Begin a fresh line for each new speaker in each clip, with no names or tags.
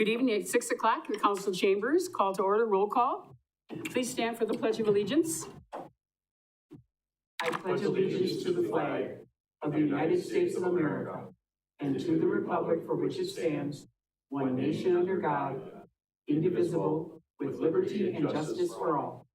Good evening. At 6 o'clock in the council chambers. Call to order. Roll call. Please stand for the Pledge of Allegiance. I pledge allegiance to the flag of the United States of America and to the republic for which it stands, one nation under God, indivisible, with liberty and justice for all.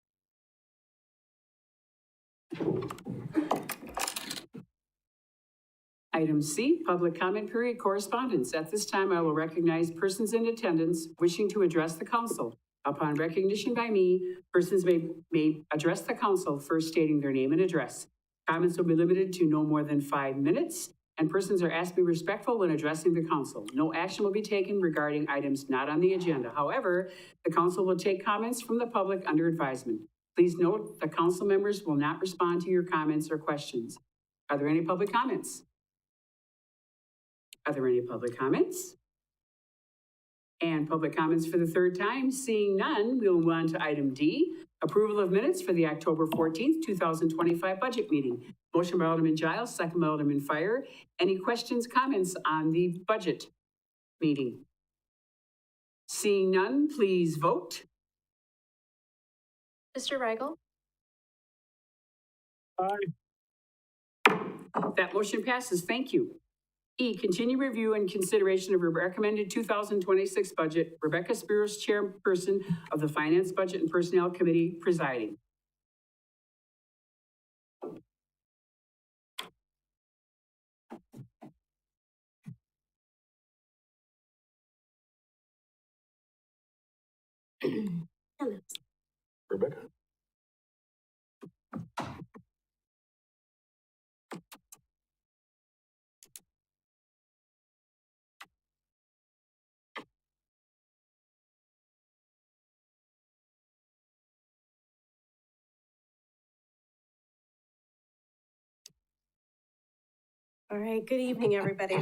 Item C, public comment period, correspondence. At this time, I will recognize persons in attendance wishing to address the council. Upon recognition by me, persons may address the council, first stating their name and address. Comments will be limited to no more than 5 minutes, and persons are asked to be respectful when addressing the council. No action will be taken regarding items not on the agenda. However, the council will take comments from the public under advisement. Please note the council members will not respond to your comments or questions. Are there any public comments? Are there any public comments? And public comments for the third time. Seeing none, we'll move on to item D, approval of minutes for the October 14th, 2025 budget meeting. Motion by Alderman Giles, second by Alderman Fire. Any questions, comments on the budget meeting? Seeing none, please vote.
Mr. Rigel?
Aye. That motion passes. Thank you. E, continue review and consideration of a recommended 2026 budget. Rebecca Spiros, chairperson of the Finance, Budget, and Personnel Committee, presiding.
Rebecca?
All right, good evening, everybody.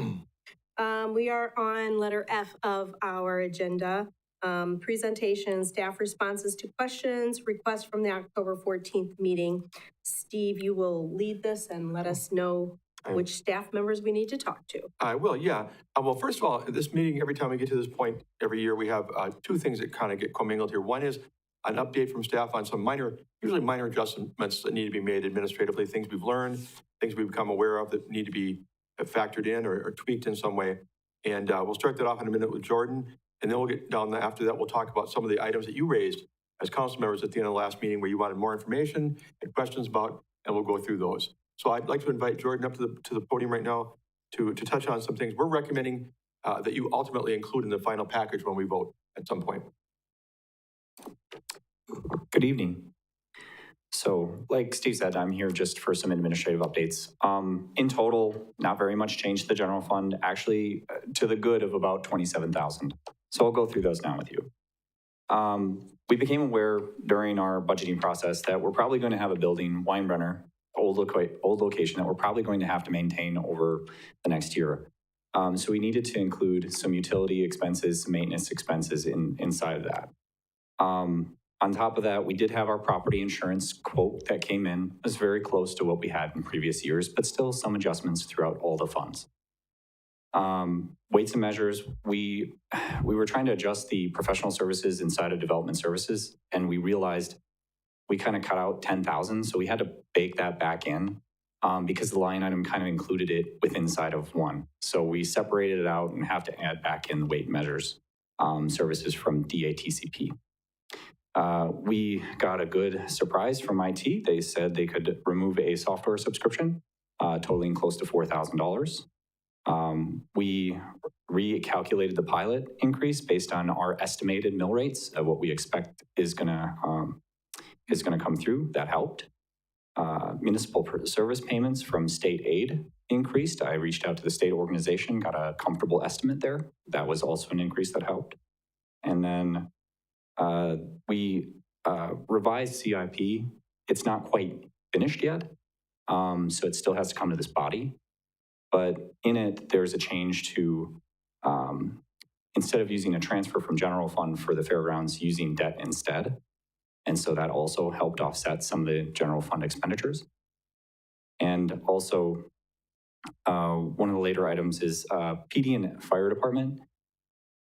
We are on letter F of our agenda. Presentation, staff responses to questions, requests from the October 14th meeting. Steve, you will lead this and let us know which staff members we need to talk to.
I will, yeah. Well, first of all, this meeting, every time we get to this point every year, we have two things that kind of get commingled here. One is an update from staff on some usually minor adjustments that need to be made administratively, things we've learned, things we've become aware of that need to be factored in or tweaked in some way. And we'll start that off in a minute with Jordan, and then we'll get down after that. We'll talk about some of the items that you raised as council members at the end of the last meeting where you wanted more information and questions about, and we'll go through those. So I'd like to invite Jordan up to the podium right now to touch on some things we're recommending that you ultimately include in the final package when we vote at some point.
Good evening. So like Steve said, I'm here just for some administrative updates. In total, not very much change to the general fund, actually to the good of about $27,000. So I'll go through those now with you. We became aware during our budgeting process that we're probably going to have a building, Weinbrenner, old location, that we're probably going to have to maintain over the next year. So we needed to include some utility expenses, some maintenance expenses inside of that. On top of that, we did have our property insurance quote that came in. It was very close to what we had in previous years, but still some adjustments throughout all the funds. Weights and measures, we were trying to adjust the professional services inside of development services, and we realized we kind of cut out 10,000, so we had to bake that back in because the line item kind of included it within inside of one. So we separated it out and have to add back in the weight measures services from DATCP. We got a good surprise from IT. They said they could remove a software subscription totaling close to $4,000. We recalculated the pilot increase based on our estimated mill rates of what we expect is gonna come through. That helped. Municipal service payments from state aid increased. I reached out to the state organization, got a comfortable estimate there. That was also an increase that helped. And then we revised CIP. It's not quite finished yet, so it still has to come to this body. But in it, there's a change to, instead of using a transfer from general fund for the fairgrounds, using debt instead. And so that also helped offset some of the general fund expenditures. And also, one of the later items is PD and fire department.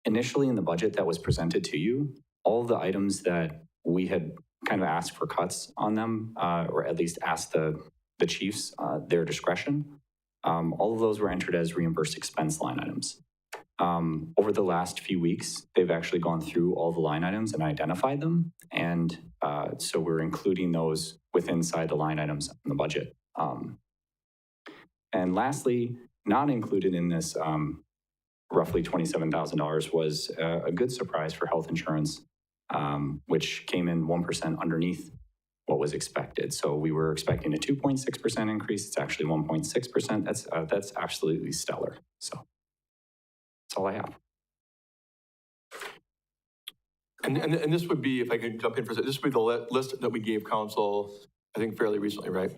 initially in the budget that was presented to you, all of the items that we had kind of asked for cuts on them, or at least asked the chiefs their discretion, all of those were entered as reimbursed expense line items. Over the last few weeks, they've actually gone through all the line items and identified them. And so we're including those within inside the line items in the budget. And lastly, not included in this roughly $27,000 was a good surprise for health insurance, which came in 1% underneath what was expected. So we were expecting a 2.6% increase. It's actually 1.6%. That's absolutely stellar. So that's all I have.
And this would be, if I could jump in for a second, this would be the list that we gave council, I think fairly recently, right?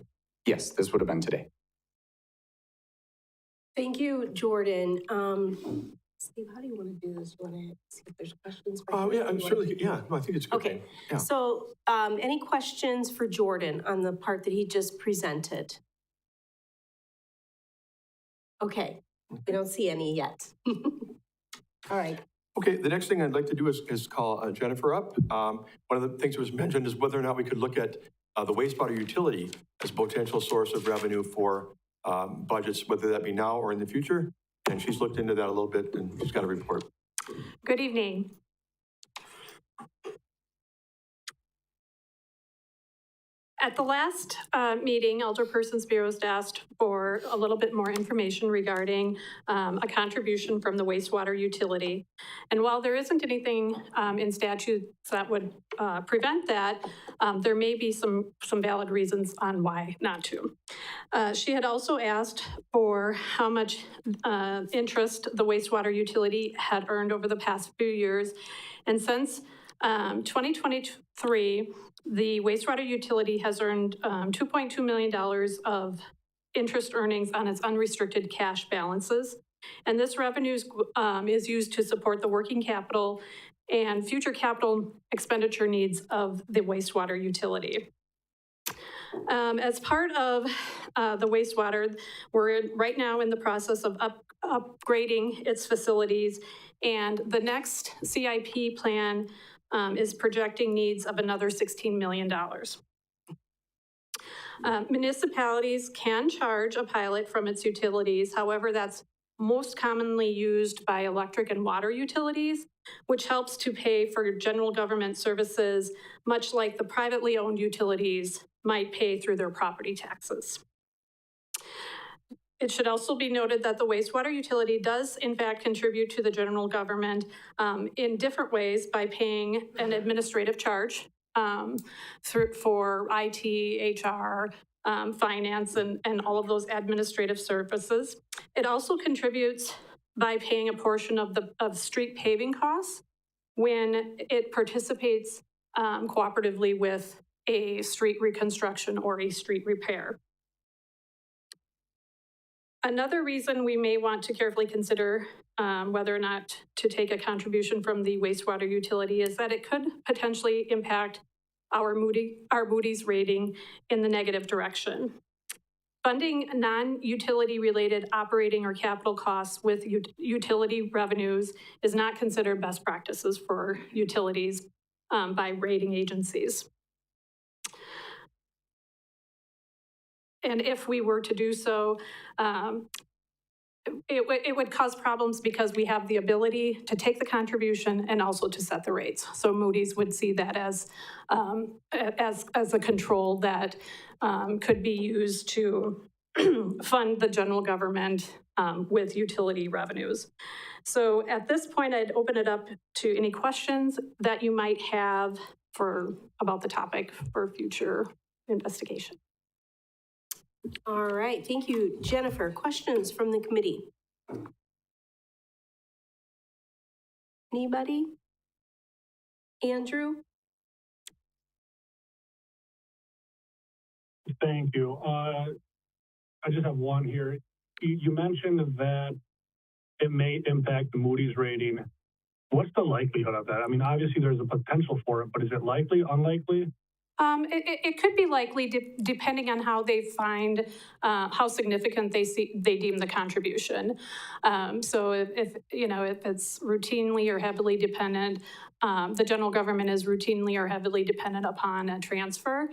Yes, this would have been today.
Thank you, Jordan. Steve, how do you want to do this? Do you want to see if there's questions?
Yeah, I'm certainly, yeah, no, I think it's a good
Okay,
thing. Yeah.
so any questions for Jordan on the part that he just presented? Okay, we don't see any yet. All right.
Okay, the next thing I'd like to do is call Jennifer up. One of the things that was mentioned is whether or not we could look at the wastewater utility as a potential source of revenue for budgets, whether that be now or in the future. And she's looked into that a little bit and she's got a report.
Good evening. At the last meeting, Alderpersons Bureau asked for a little bit more information regarding a contribution from the wastewater utility. And while there isn't anything in statutes that would prevent that, there may be some valid reasons on why not to. She had also asked for how much interest the wastewater utility had earned over the past few years. And since 2023, the wastewater utility has earned $2.2 million of interest earnings on its unrestricted cash balances. And this revenue is used to support the working capital and future capital expenditure needs of the wastewater utility. As part of the wastewater, we're right now in the process of upgrading its facilities, and the next CIP plan is projecting needs of another $16 million. Municipalities can charge a pilot from its utilities. However, that's most commonly used by electric and water utilities, which helps to pay for general government services, much like the privately owned utilities might pay through their property taxes. It should also be noted that the wastewater utility does in fact contribute to the general government in different ways by paying an administrative charge for IT, HR, finance, and all of those administrative services. It also contributes by paying a portion of street paving costs when it participates cooperatively with a street reconstruction or a street repair. Another reason we may want to carefully consider whether or not to take a contribution from the wastewater utility is that it could potentially impact our Moody's rating in the negative direction. Funding non-utility related operating or capital costs with utility revenues is not considered best practices for utilities by rating agencies. And if we were to do so, it would cause problems because we have the ability to take the contribution and also to set the rates. So Moody's would see that as a control that could be used to fund the general government with utility revenues. So at this point, I'd open it up to any questions that you might have about the topic for future investigation.
All right, thank you. Jennifer, questions from the committee? Anybody? Andrew?
Thank you. I just have one here. You mentioned that it may impact the Moody's rating. What's the likelihood of that? I mean, obviously there's a potential for it, but is it likely, unlikely?
It could be likely depending on how they find, how significant they deem the contribution. So if it's routinely or heavily dependent, the general government is routinely or heavily dependent upon a transfer,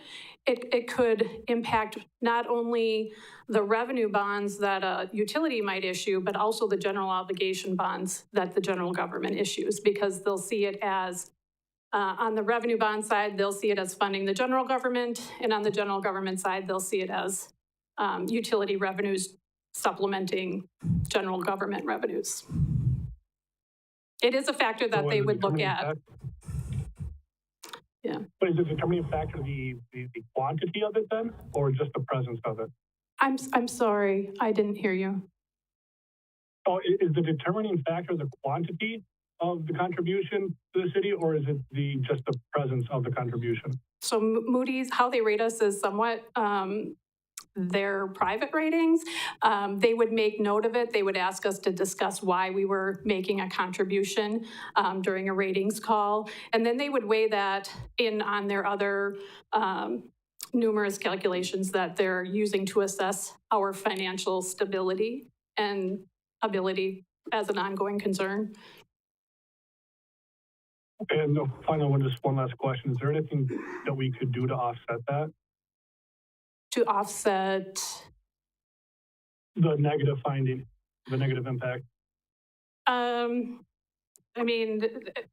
it could impact not only the revenue bonds that a utility might issue, but also the general obligation bonds that the general government issues, because they'll see it as on the revenue bond side, they'll see it as funding the general government, and on the general government side, they'll see it as utility revenues supplementing general government revenues. It is a factor that they would look at. Yeah.
But is the determining factor the quantity of it then, or just the presence of it?
I'm sorry, I didn't hear you.
Oh, is the determining factor the quantity of the contribution to the city, or is it just the presence of the contribution?
So Moody's, how they rate us is somewhat their private ratings. They would make note of it. They would ask us to discuss why we were making a contribution during a ratings call. And then they would weigh that in on their other numerous calculations that they're using to assess our financial stability and ability as an ongoing concern.
And finally, just one last question. Is there anything that we could do to offset that?
To offset?
The negative finding, the negative impact?
I mean,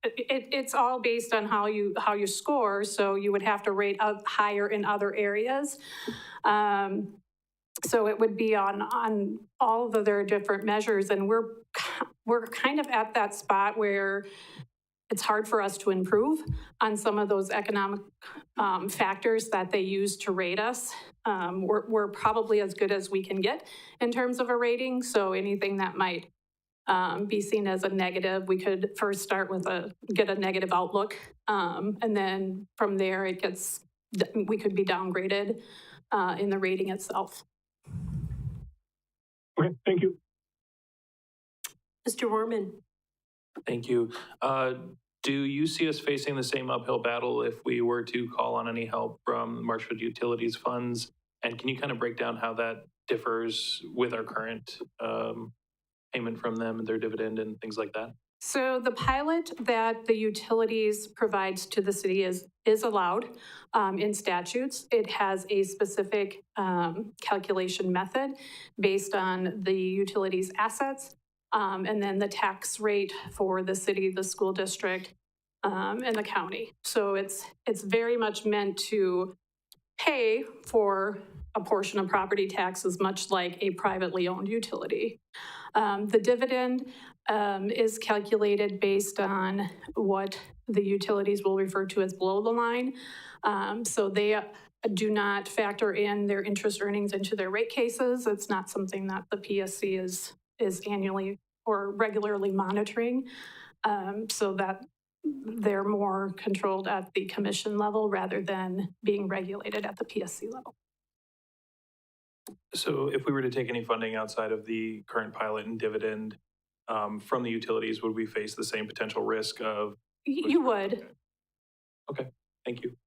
it's all based on how you score, so you would have to rate up higher in other areas. So it would be on all of their different measures, and we're kind of at that spot where it's hard for us to improve on some of those economic factors that they use to rate us. We're probably as good as we can get in terms of a rating, so anything that might be seen as a negative, we could first start with get a negative outlook, and then from there we could be downgraded in the rating itself.
Okay, thank you.
Mr. Werman.
Thank you. Do you see us facing the same uphill battle if we were to call on any help from Marshfield Utilities funds? And can you kind of break down how that differs with our current payment from them and their dividend and things like that?
So the pilot that the utilities provides to the city is allowed in statutes. It has a specific calculation method based on the utilities assets, and then the tax rate for the city, the school district, and the county. So it's very much meant to pay for a portion of property taxes, much like a privately owned utility. The dividend is calculated based on what the utilities will refer to as below the line. So they do not factor in their interest earnings into their rate cases. It's not something that the PSC is annually or regularly monitoring, so that they're more controlled at the commission level rather than being regulated at the PSC level.
So if we were to take any funding outside of the current pilot and dividend from the utilities, would we face the same potential risk of?
You would.
Okay, thank you.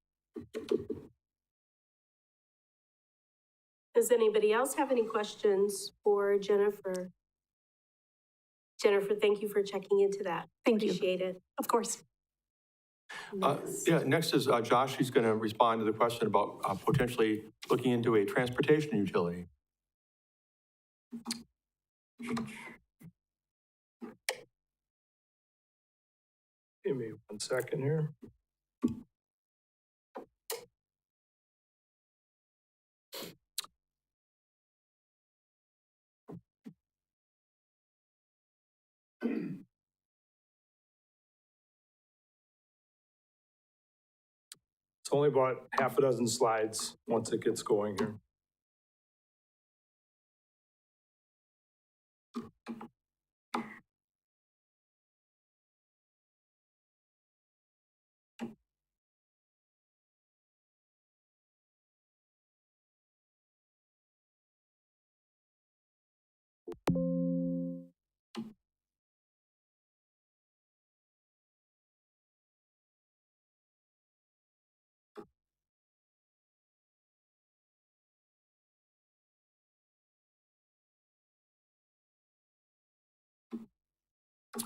Does anybody else have any questions for Jennifer? Jennifer, thank you for checking into that.
Thank you.
Appreciate it.
Of course.
Yeah, next is Josh. He's going to respond to the question about potentially looking into a transportation utility.
Give me 1 second here. It's only about half a dozen slides once it gets going here.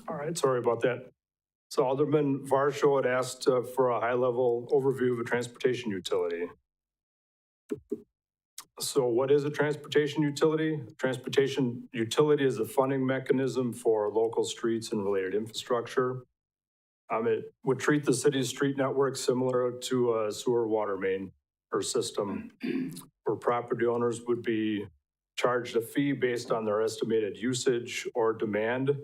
All right, sorry about that. So Alderman Varsho had asked for a high-level overview of a transportation utility. So what is a transportation utility? Transportation utility is a funding mechanism for local streets and related infrastructure. It would treat the city's street network similar to a sewer water main or system, where property owners would be charged a fee based on their estimated usage or demand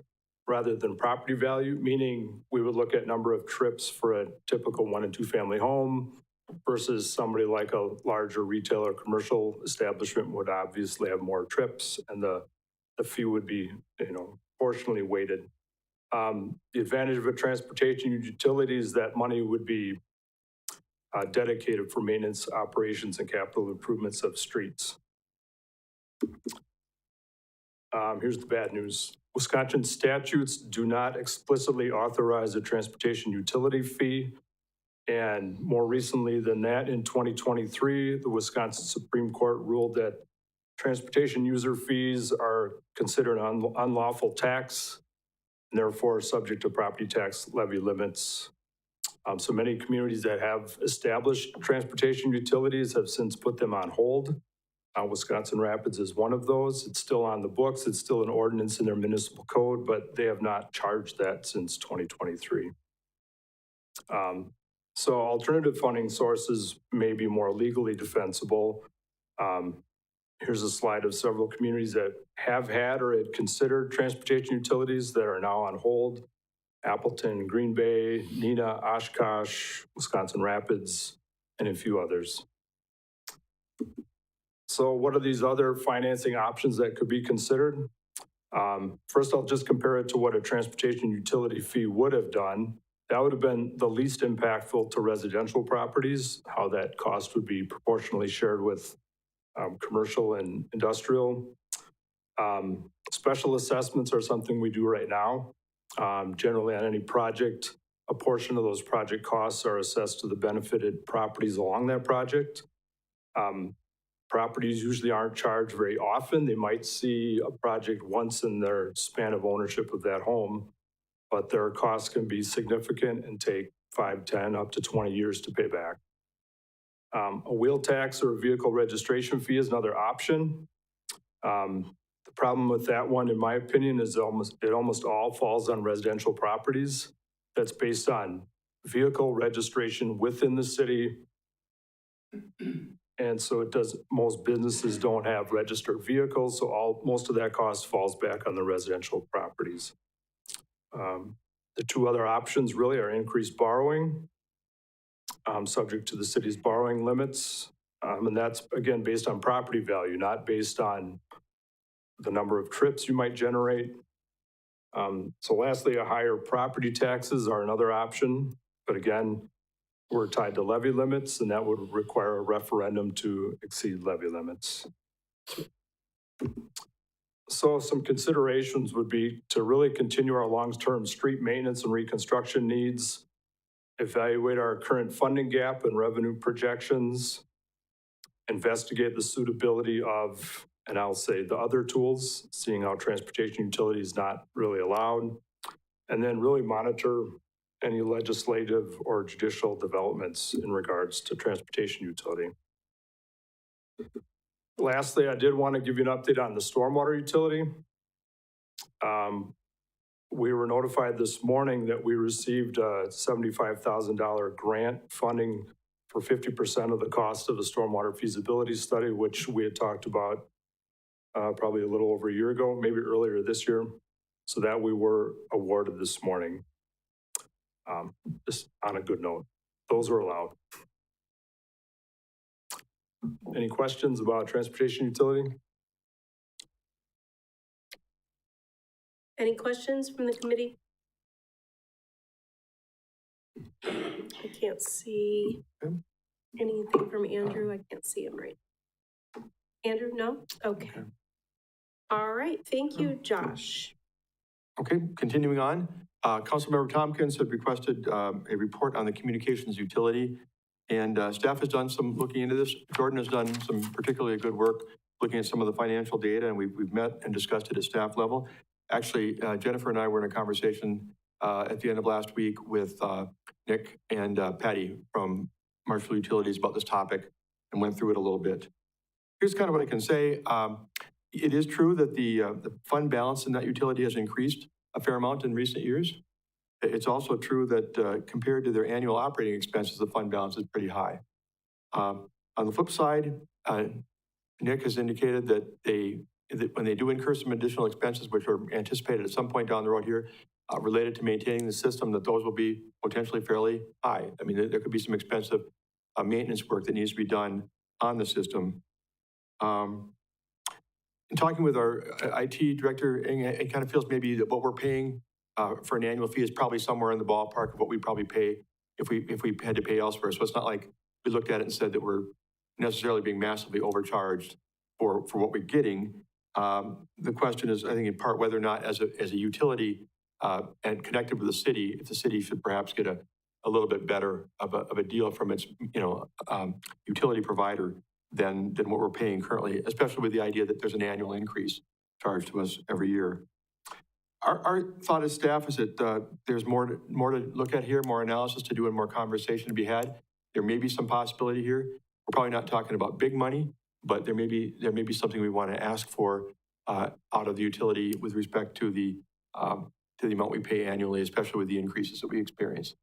rather than property value, meaning we would look at number of trips for a typical 1 and 2 family home versus somebody like a larger retail or commercial establishment would obviously have more trips, and the fee would be, proportionally weighted. The advantage of a transportation utility is that money would be dedicated for maintenance, operations, and capital improvements of streets. Here's the bad news. Wisconsin statutes do not explicitly authorize a transportation utility fee. And more recently than that, in 2023, the Wisconsin Supreme Court ruled that transportation user fees are considered unlawful tax and therefore subject to property tax levy limits. So many communities that have established transportation utilities have since put them on hold. Wisconsin Rapids is one of those. It's still on the books. It's still an ordinance in their municipal code, but they have not charged that since 2023. So alternative funding sources may be more legally defensible. Here's a slide of several communities that have had or had considered transportation utilities that are now on hold. Appleton, Green Bay, Neenah, Oshkosh, Wisconsin Rapids, and a few others. So what are these other financing options that could be considered? First, I'll just compare it to what a transportation utility fee would have done. That would have been the least impactful to residential properties, how that cost would be proportionally shared with commercial and industrial. Special assessments are something we do right now. Generally on any project, a portion of those project costs are assessed to the benefited properties along that project. Properties usually aren't charged very often. They might see a project once in their span of ownership of that home, but their costs can be significant and take 5, 10, up to 20 years to pay back. A wheel tax or a vehicle registration fee is another option. The problem with that one, in my opinion, is it almost all falls on residential properties. That's based on vehicle registration within the city. And so most businesses don't have registered vehicles, so most of that cost falls back on the residential properties. The two other options really are increased borrowing, subject to the city's borrowing limits. And that's, again, based on property value, not based on the number of trips you might generate. So lastly, higher property taxes are another option. But again, we're tied to levy limits, and that would require a referendum to exceed levy limits. So some considerations would be to really continue our long-term street maintenance and reconstruction needs, evaluate our current funding gap and revenue projections, investigate the suitability of, and I'll say the other tools, seeing how transportation utility is not really allowed, and then really monitor any legislative or judicial developments in regards to transportation utility. Lastly, I did want to give you an update on the stormwater utility. We were notified this morning that we received a $75,000 grant funding for 50% of the cost of the stormwater feasibility study, which we had talked about probably a little over a year ago, maybe earlier this year. So that we were awarded this morning. Just on a good note, those are allowed. Any questions about transportation utility?
Any questions from the committee? I can't see anything from Andrew. I can't see him right. Andrew, no? Okay. All right, thank you, Josh.
Okay, continuing on. Councilmember Tompkins had requested a report on the communications utility, and staff has done some looking into this. Jordan has done some particularly good work looking at some of the financial data, and we've met and discussed it at staff level. Actually, Jennifer and I were in a conversation at the end of last week with Nick and Patty from Marshfield Utilities about this topic and went through it a little bit. Here's kind of what I can say. It is true that the fund balance in that utility has increased a fair amount in recent years. It's also true that compared to their annual operating expenses, the fund balance is pretty high. On the flip side, Nick has indicated that when they do incur some additional expenses, which are anticipated at some point down the road here, related to maintaining the system, that those will be potentially fairly high. I mean, there could be some expensive maintenance work that needs to be done on the system. In talking with our IT director, it kind of feels maybe that what we're paying for an annual fee is probably somewhere in the ballpark of what we'd probably pay if we had to pay elsewhere. So it's not like we looked at it and said that we're necessarily being massively overcharged for what we're getting. The question is, I think in part, whether or not as a utility and connected with the city, if the city should perhaps get a little bit better of a deal from its utility provider than what we're paying currently, especially with the idea that there's an annual increase charged to us every year. Our thought as staff is that there's more to look at here, more analysis to do, and more conversation to be had. There may be some possibility here. We're probably not talking about big money, but there may be something we want to ask for out of the utility with respect to the amount we pay annually, especially with the increases that we experience.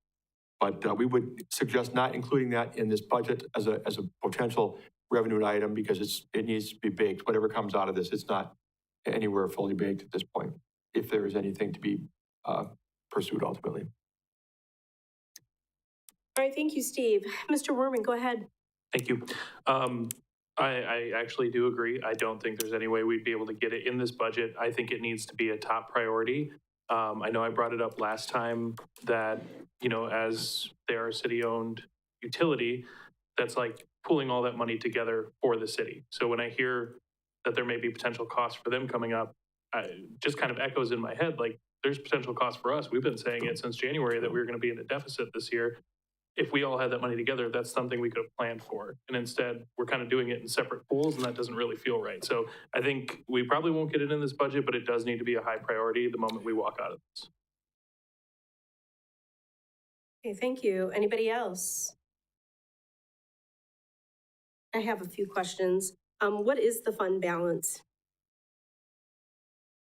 But we would suggest not including that in this budget as a potential revenue item, because it needs to be baked. Whatever comes out of this, it's not anywhere fully baked at this point, if there is anything to be pursued ultimately.
All right, thank you, Steve. Mr. Werman, go ahead.
Thank you. I actually do agree. I don't think there's any way we'd be able to get it in this budget. I think it needs to be a top priority. I know I brought it up last time that, as they are a city-owned utility, that's like pulling all that money together for the city. So when I hear that there may be potential costs for them coming up, just kind of echoes in my head, like there's potential costs for us. We've been saying it since January that we were going to be in a deficit this year. If we all had that money together, that's something we could have planned for. And instead, we're kind of doing it in separate pools, and that doesn't really feel right. So I think we probably won't get it in this budget, but it does need to be a high priority the moment we walk out of this.
Okay, thank you. Anybody else? I have a few questions. What is the fund balance?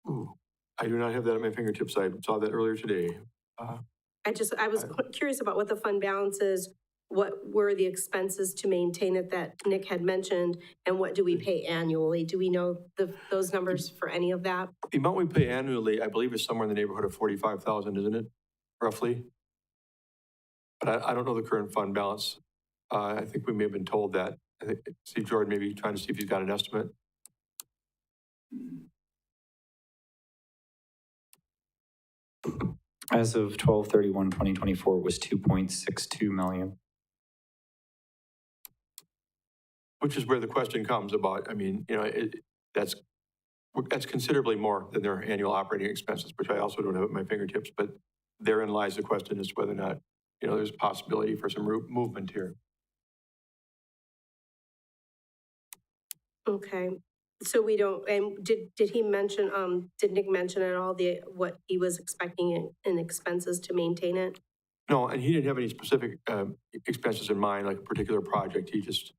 Ooh, I do not have that at my fingertips. I saw that earlier today.
I was curious about what the fund balance is, what were the expenses to maintain it that Nick had mentioned, and what do we pay annually? Do we know those numbers for any of that?
The amount we pay annually, I believe, is somewhere in the neighborhood of $45,000, isn't it, roughly? But I don't know the current fund balance. I think we may have been told that. I think Steve Jordan maybe trying to see if he's got an estimate.
As of 12/31/2024, it was 2.62 million.
Which is where the question comes about, I mean, that's considerably more than their annual operating expenses, which I also don't have at my fingertips, but therein lies the question as to whether or not, there's a possibility for some movement here.
Okay, so we don't, and did he mention, did Nick mention at all what he was expecting in expenses to maintain it?
No, and he didn't have any specific expenses in mind, like a particular project. He just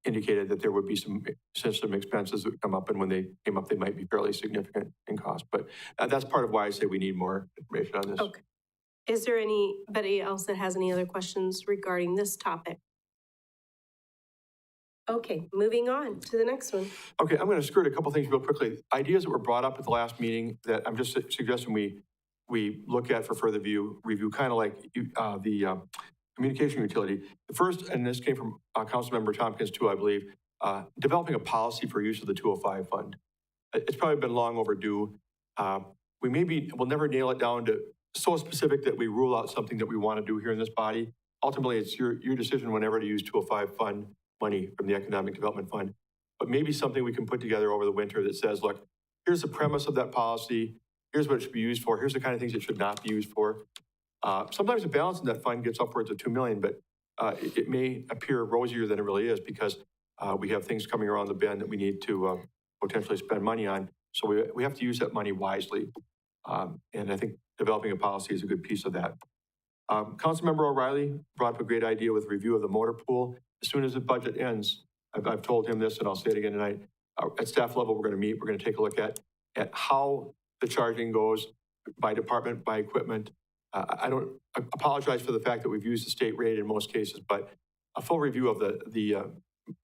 indicated that there would be some system expenses that would come up, and when they came up, they might be fairly significant in cost. But that's part of why I say we need more information on this.
Okay. Is there anybody else that has any other questions regarding this topic? Okay, moving on to the next one.
Okay, I'm going to skirt a couple things real quickly. Ideas that were brought up at the last meeting that I'm just suggesting we look at for further review, kind of like the communication utility. The first, and this came from Councilmember Tompkins too, I believe, developing a policy for use of the 205 fund. It's probably been long overdue. We'll never nail it down to so specific that we rule out something that we want to do here in this body. Ultimately, it's your decision whenever to use 205 fund money from the Economic Development Fund. But maybe something we can put together over the winter that says, look, here's the premise of that policy. Here's what it should be used for. Here's the kind of things it should not be used for. Sometimes the balance in that fund gets upwards of $2 million, but it may appear rosier than it really is because we have things coming around the bend that we need to potentially spend money on. So we have to use that money wisely. And I think developing a policy is a good piece of that. Councilmember O'Reilly brought up a great idea with review of the motor pool. As soon as the budget ends, I've told him this and I'll say it again tonight. At staff level, we're going to meet, we're going to take a look at how the charging goes by department, by equipment. I apologize for the fact that we've used the state rate in most cases, but a full review of the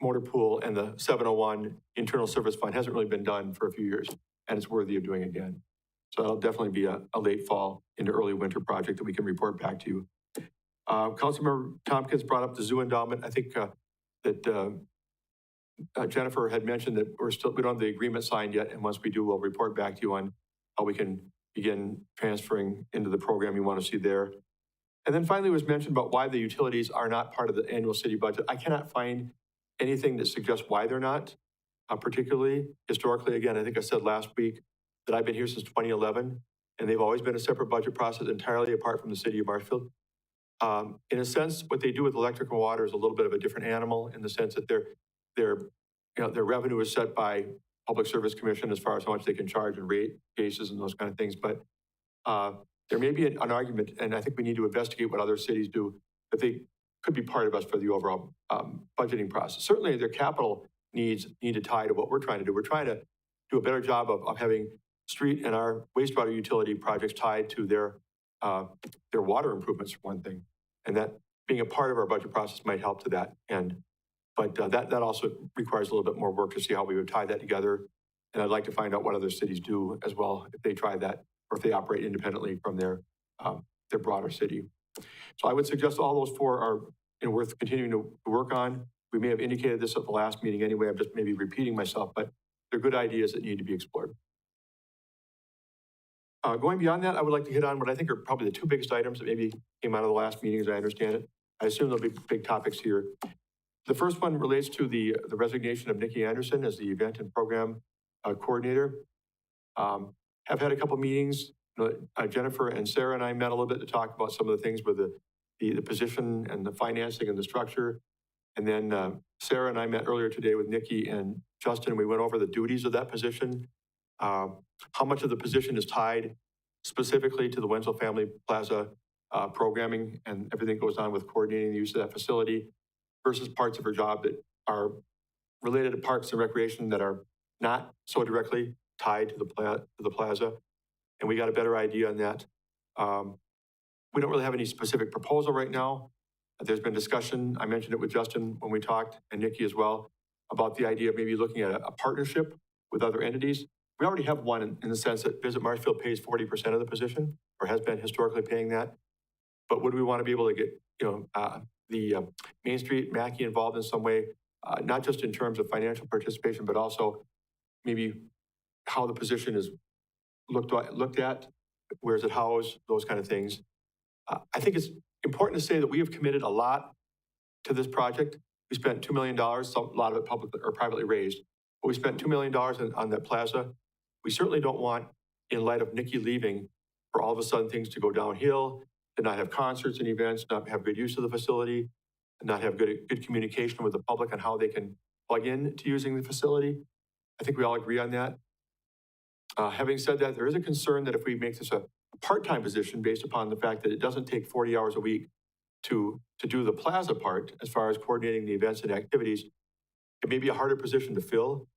motor pool and the 701 internal service fund hasn't really been done for a few years, and it's worthy of doing again. So that'll definitely be a late fall into early winter project that we can report back to you. Councilmember Tompkins brought up the zoo endowment. I think that Jennifer had mentioned that we don't have the agreement signed yet, and once we do, we'll report back to you on how we can begin transferring into the program you want to see there. And then finally was mentioned about why the utilities are not part of the annual city budget. I cannot find anything that suggests why they're not, particularly historically. Again, I think I said last week that I've been here since 2011, and they've always been a separate budget process entirely apart from the city of Marshfield. In a sense, what they do with electric and water is a little bit of a different animal in the sense that their revenue is set by Public Service Commission as far as how much they can charge in rate cases and those kind of things. But there may be an argument, and I think we need to investigate what other cities do, that they could be part of us for the overall budgeting process. Certainly their capital needs need to tie to what we're trying to do. We're trying to do a better job of having street and our wastewater utility projects tied to their water improvements, for one thing. And that being a part of our budget process might help to that end. But that also requires a little bit more work to see how we would tie that together. And I'd like to find out what other cities do as well, if they try that, or if they operate independently from their broader city. So I would suggest all those four are worth continuing to work on. We may have indicated this at the last meeting anyway. I'm just maybe repeating myself, but they're good ideas that need to be explored. Going beyond that, I would like to hit on what I think are probably the two biggest items that maybe came out of the last meeting, as I understand it. I assume there'll be big topics here. The first one relates to the resignation of Nikki Anderson as the event and program coordinator. Have had a couple meetings. Jennifer and Sarah and I met a little bit to talk about some of the things with the position and the financing and the structure. And then Sarah and I met earlier today with Nikki and Justin. We went over the duties of that position, how much of the position is tied specifically to the Wenzel Family Plaza programming and everything goes on with coordinating the use of that facility versus parts of her job that are related to parks and recreation that are not so directly tied to the plaza. And we got a better idea on that. We don't really have any specific proposal right now. There's been discussion, I mentioned it with Justin when we talked, and Nikki as well, about the idea of maybe looking at a partnership with other entities. We already have one in the sense that Visit Marshfield pays 40% of the position, or has been historically paying that. But would we want to be able to get, the Main Street, Mackey involved in some way, not just in terms of financial participation, but also maybe how the position is looked at, where is it housed, those kind of things. I think it's important to say that we have committed a lot to this project. We spent $2 million, a lot of it publicly or privately raised, but we spent $2 million on that plaza. We certainly don't want, in light of Nikki leaving, for all of a sudden things to go downhill, to not have concerts and events, not have good use of the facility, and not have good communication with the public on how they can plug in to using the facility. I think we all agree on that. Having said that, there is a concern that if we make this a part-time position based upon the fact that it doesn't take 40 hours a week to do the plaza part, as far as coordinating the events and activities, it may be a harder position to fill.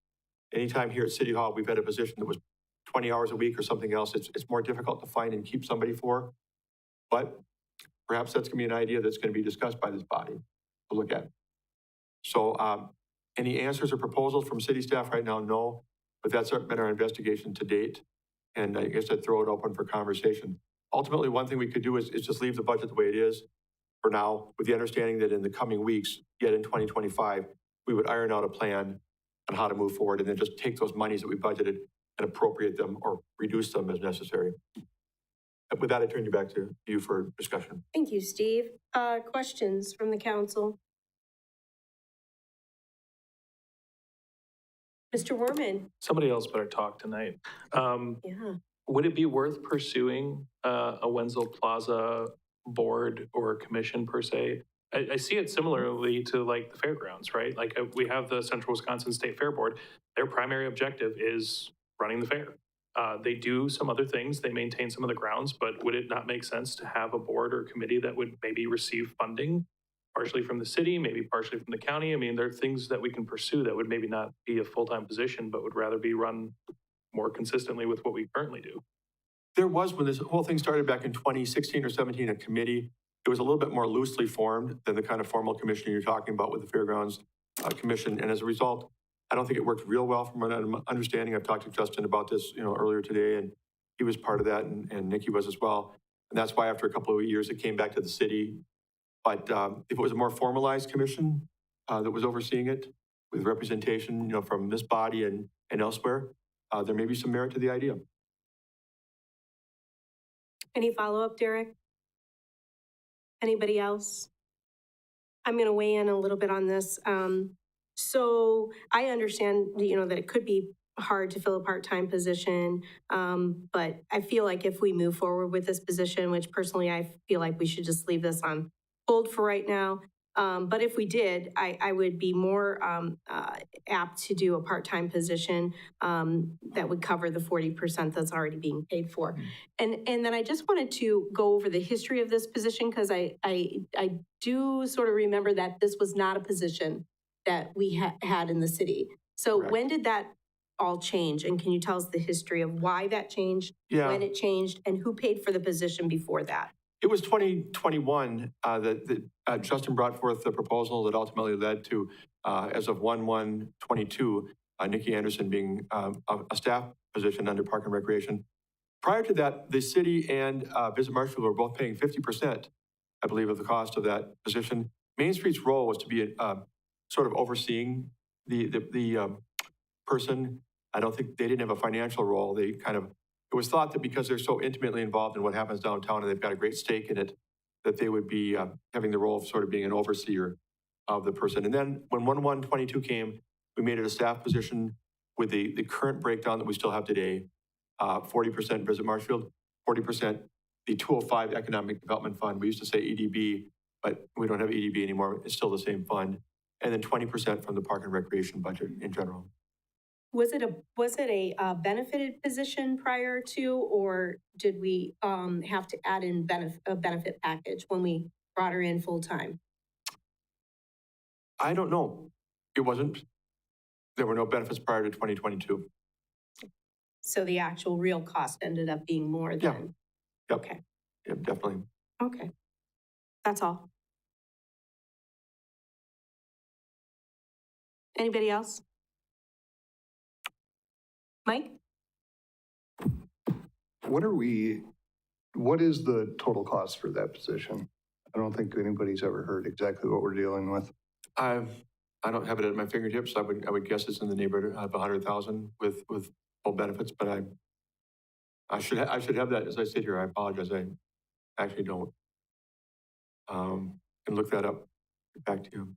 Anytime here at City Hall, we've had a position that was 20 hours a week or something else. It's more difficult to find and keep somebody for. But perhaps that's going to be an idea that's going to be discussed by this body to look at. So any answers or proposals from city staff right now? No, but that's been our investigation to date. And I guess I'd throw it open for conversation. Ultimately, one thing we could do is just leave the budget the way it is for now, with the understanding that in the coming weeks, yet in 2025, we would iron out a plan on how to move forward and then just take those monies that we budgeted and appropriate them or reduce them as necessary. With that, I turn you back to you for discussion.
Thank you, Steve. Questions from the council? Mr. Werman?
Somebody else better talk tonight.
Yeah.
Would it be worth pursuing a Wenzel Plaza board or commission per se? I see it similarly to like the fairgrounds, right? Like we have the Central Wisconsin State Fair Board. Their primary objective is running the fair. They do some other things, they maintain some of the grounds, but would it not make sense to have a board or committee that would maybe receive funding partially from the city, maybe partially from the county? I mean, there are things that we can pursue that would maybe not be a full-time position, but would rather be run more consistently with what we currently do.
There was, when this whole thing started back in 2016 or 17, a committee. It was a little bit more loosely formed than the kind of formal commission you're talking about with the Fairgrounds Commission. And as a result, I don't think it worked real well from an understanding. I've talked to Justin about this, earlier today, and he was part of that, and Nikki was as well. And that's why after a couple of years, it came back to the city. But if it was a more formalized commission that was overseeing it with representation, from this body and elsewhere, there may be some merit to the idea.
Any follow-up, Derek? Anybody else? I'm going to weigh in a little bit on this. So I understand, that it could be hard to fill a part-time position, but I feel like if we move forward with this position, which personally I feel like we should just leave this on hold for right now. But if we did, I would be more apt to do a part-time position that would cover the 40% that's already being paid for. And then I just wanted to go over the history of this position, because I do sort of remember that this was not a position that we had in the city. So
Correct.
When did that all change? And can you tell us the history of why that changed, when it changed, and who paid for the position before that?
It was 2021 that Justin brought forth the proposal that ultimately led to, as of 1/1/22, Nikki Anderson being a staff position under Park and Recreation. Prior to that, the city and Visit Marshfield were both paying 50%, I believe, of the cost of that position. Main Street's role was to be sort of overseeing the person. I don't think they didn't have a financial role. They it was thought that because they're so intimately involved in what happens downtown and they've got a great stake in it, that they would be having the role of sort of being an overseer of the person. And then when 1/1/22 came, we made it a staff position with the current breakdown that we still have today. 40% Visit Marshfield, 40% the 205 Economic Development Fund. We used to say EDB, but we don't have EDB anymore. It's still the same fund. And then 20% from the Park and Recreation budget in general.
Was it a benefited position prior to, or did we have to add in a benefit package when we brought her in full time?
I don't know. It wasn't. There were no benefits prior to 2022.
So the actual real cost ended up being more than?
Yep.
Okay.
Yep, definitely.
Okay. That's all. Anybody else? Mike?
What is the total cost for that position? I don't think anybody's ever heard exactly what we're dealing with.
I don't have it at my fingertips. I would guess it's in the neighborhood of 100,000 with full benefits, but I should have that as I sit here. I apologize. I actually don't. Can look that up. Get back to you.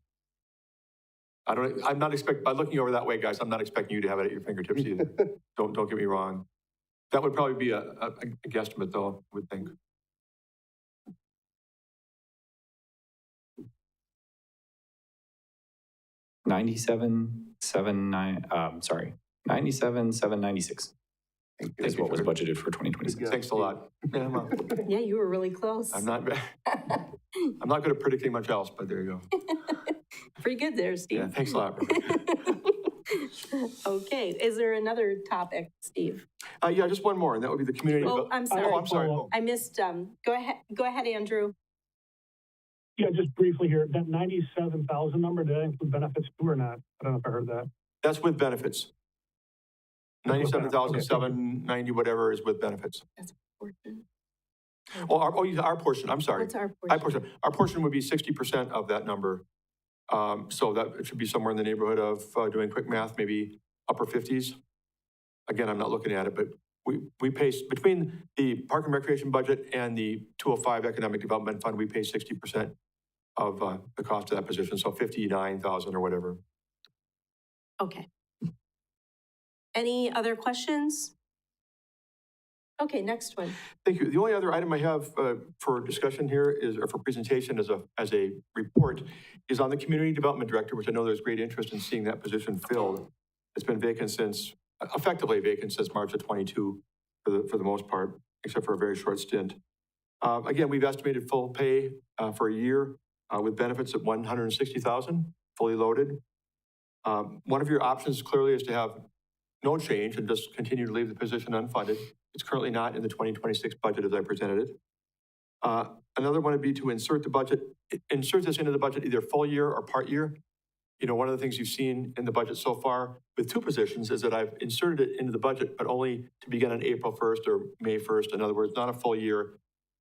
I'm not by looking over that way, guys, I'm not expecting you to have it at your fingertips either. Don't get me wrong. That would probably be a guesstimate though, I would think.
$97,796 is what was budgeted for 2026.
Thanks a lot. Yeah, well,
Yeah, you were really close.
I'm not good at predicting much else, but there you go.
Pretty good there, Steve.
Yeah, thanks a lot.
Okay, is there another topic, Steve?
Yeah, just one more, and that would be the community.
Oh, I'm sorry.
Oh, I'm sorry. Oh.
I missed, go ahead, Andrew.
Yeah, just briefly here, that 97,000 number, did that include benefits too or not? I don't know if I heard that.
That's with benefits. 97,790, whatever is with benefits.
That's a portion.
Oh, our portion, I'm sorry.
What's our portion?
Our portion would be 60% of that number. So that it should be somewhere in the neighborhood of, doing quick math, maybe upper 50s. Again, I'm not looking at it, but we pay, between the Park and Recreation budget and the 205 Economic Development Fund, we pay 60% of the cost of that position, so 59,000 or whatever.
Okay. Any other questions? Okay, next one.
Thank you. The only other item I have for discussion here is, or for presentation as a report, is on the Community Development Director, which I know there's great interest in seeing that position filled. It's been vacant since effectively vacant since March of 22 for the most part, except for a very short stint. Again, we've estimated full pay for a year with benefits of $160,000, fully loaded. One of your options clearly is to have no change and just continue to leave the position unfunded. It's currently not in the 2026 budget as I presented it. Another one would be to insert this into the budget either full year or part year. You know, one of the things you've seen in the budget so far with two positions is that I've inserted it into the budget, but only to begin on April 1st or May 1st. In other words, not a full year,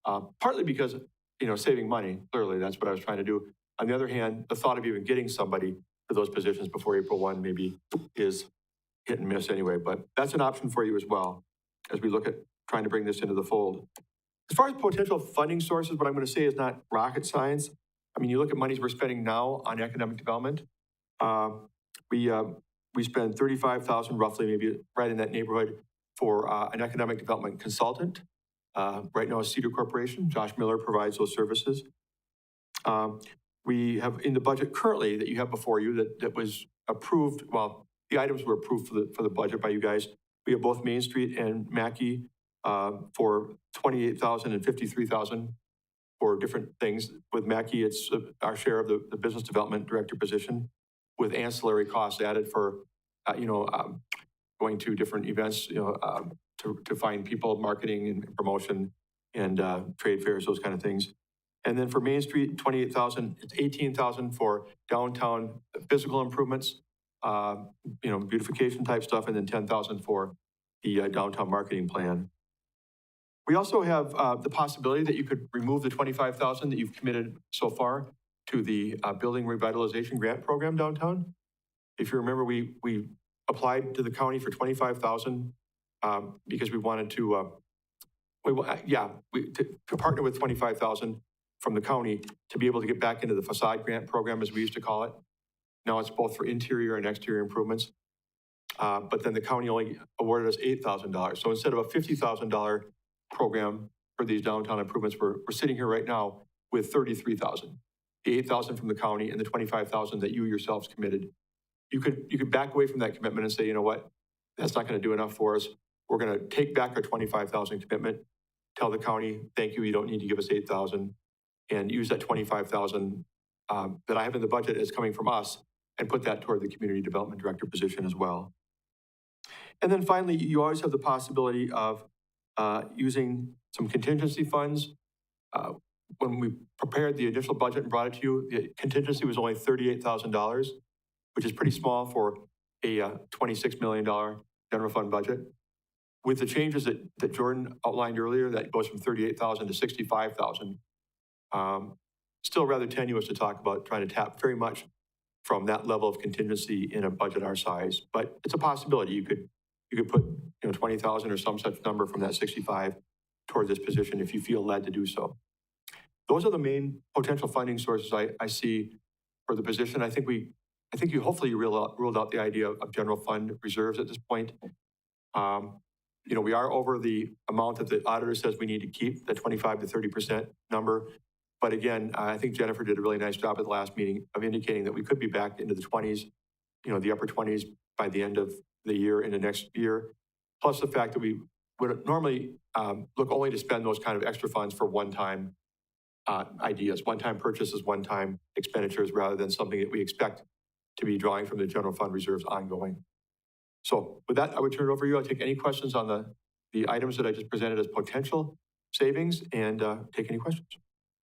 partly because, you know, saving money, clearly that's what I was trying to do. On the other hand, the thought of even getting somebody for those positions before April 1 maybe is hit and miss anyway, but that's an option for you as well as we look at trying to bring this into the fold. As far as potential funding sources, what I'm going to say is not rocket science. I mean, you look at monies we're spending now on economic development. We spend $35,000 roughly, maybe right in that neighborhood, for an economic development consultant. Right now, Cedar Corporation, Josh Miller provides those services. We have in the budget currently that you have before you that was approved. Well, the items were approved for the budget by you guys. We have both Main Street and Mackey for $28,000 and $53,000 for different things. With Mackey, it's our share of the business development director position, with ancillary costs added for, going to different events, to find people, marketing and promotion and trade fairs, those kind of things. And then for Main Street, $28,000, it's $18,000 for downtown physical improvements, beautification type stuff, and then $10,000 for the downtown marketing plan. We also have the possibility that you could remove the $25,000 that you've committed so far to the building revitalization grant program downtown. If you remember, we applied to the county for $25,000 because we wanted to partner with $25,000 from the county to be able to get back into the facade grant program, as we used to call it. Now it's both for interior and exterior improvements. But then the county only awarded us $8,000. So instead of a $50,000 program for these downtown improvements, we're sitting here right now with $33,000. The $8,000 from the county and the $25,000 that you yourselves committed. You could back away from that commitment and say, you know what, that's not going to do enough for us. We're going to take back our $25,000 commitment, tell the county, thank you, you don't need to give us $8,000, and use that $25,000 that I have in the budget as coming from us and put that toward the community development director position as well. And then finally, you always have the possibility of using some contingency funds. When we prepared the initial budget and brought it to you, the contingency was only $38,000, which is pretty small for a $26 million general fund budget. With the changes that Jordan outlined earlier, that goes from $38,000 to $65,000. Still rather tenuous to talk about trying to tap very much from that level of contingency in a budget our size, but it's a possibility. You could put 20,000 or some such number from that 65 toward this position if you feel led to do so. Those are the main potential funding sources I see for the position. I think you hopefully ruled out the idea of general fund reserves at this point. We are over the amount that the auditor says we need to keep, the 25 to 30% number. But again, I think Jennifer did a really nice job at the last meeting of indicating that we could be back into the 20s, the upper 20s by the end of the year into next year. Plus the fact that we would normally look only to spend those kind of extra funds for one-time ideas, one-time purchases, one-time expenditures, rather than something that we expect to be drawing from the general fund reserves ongoing. So with that, I would turn it over to you. I'll take any questions on the items that I just presented as potential savings and take any questions.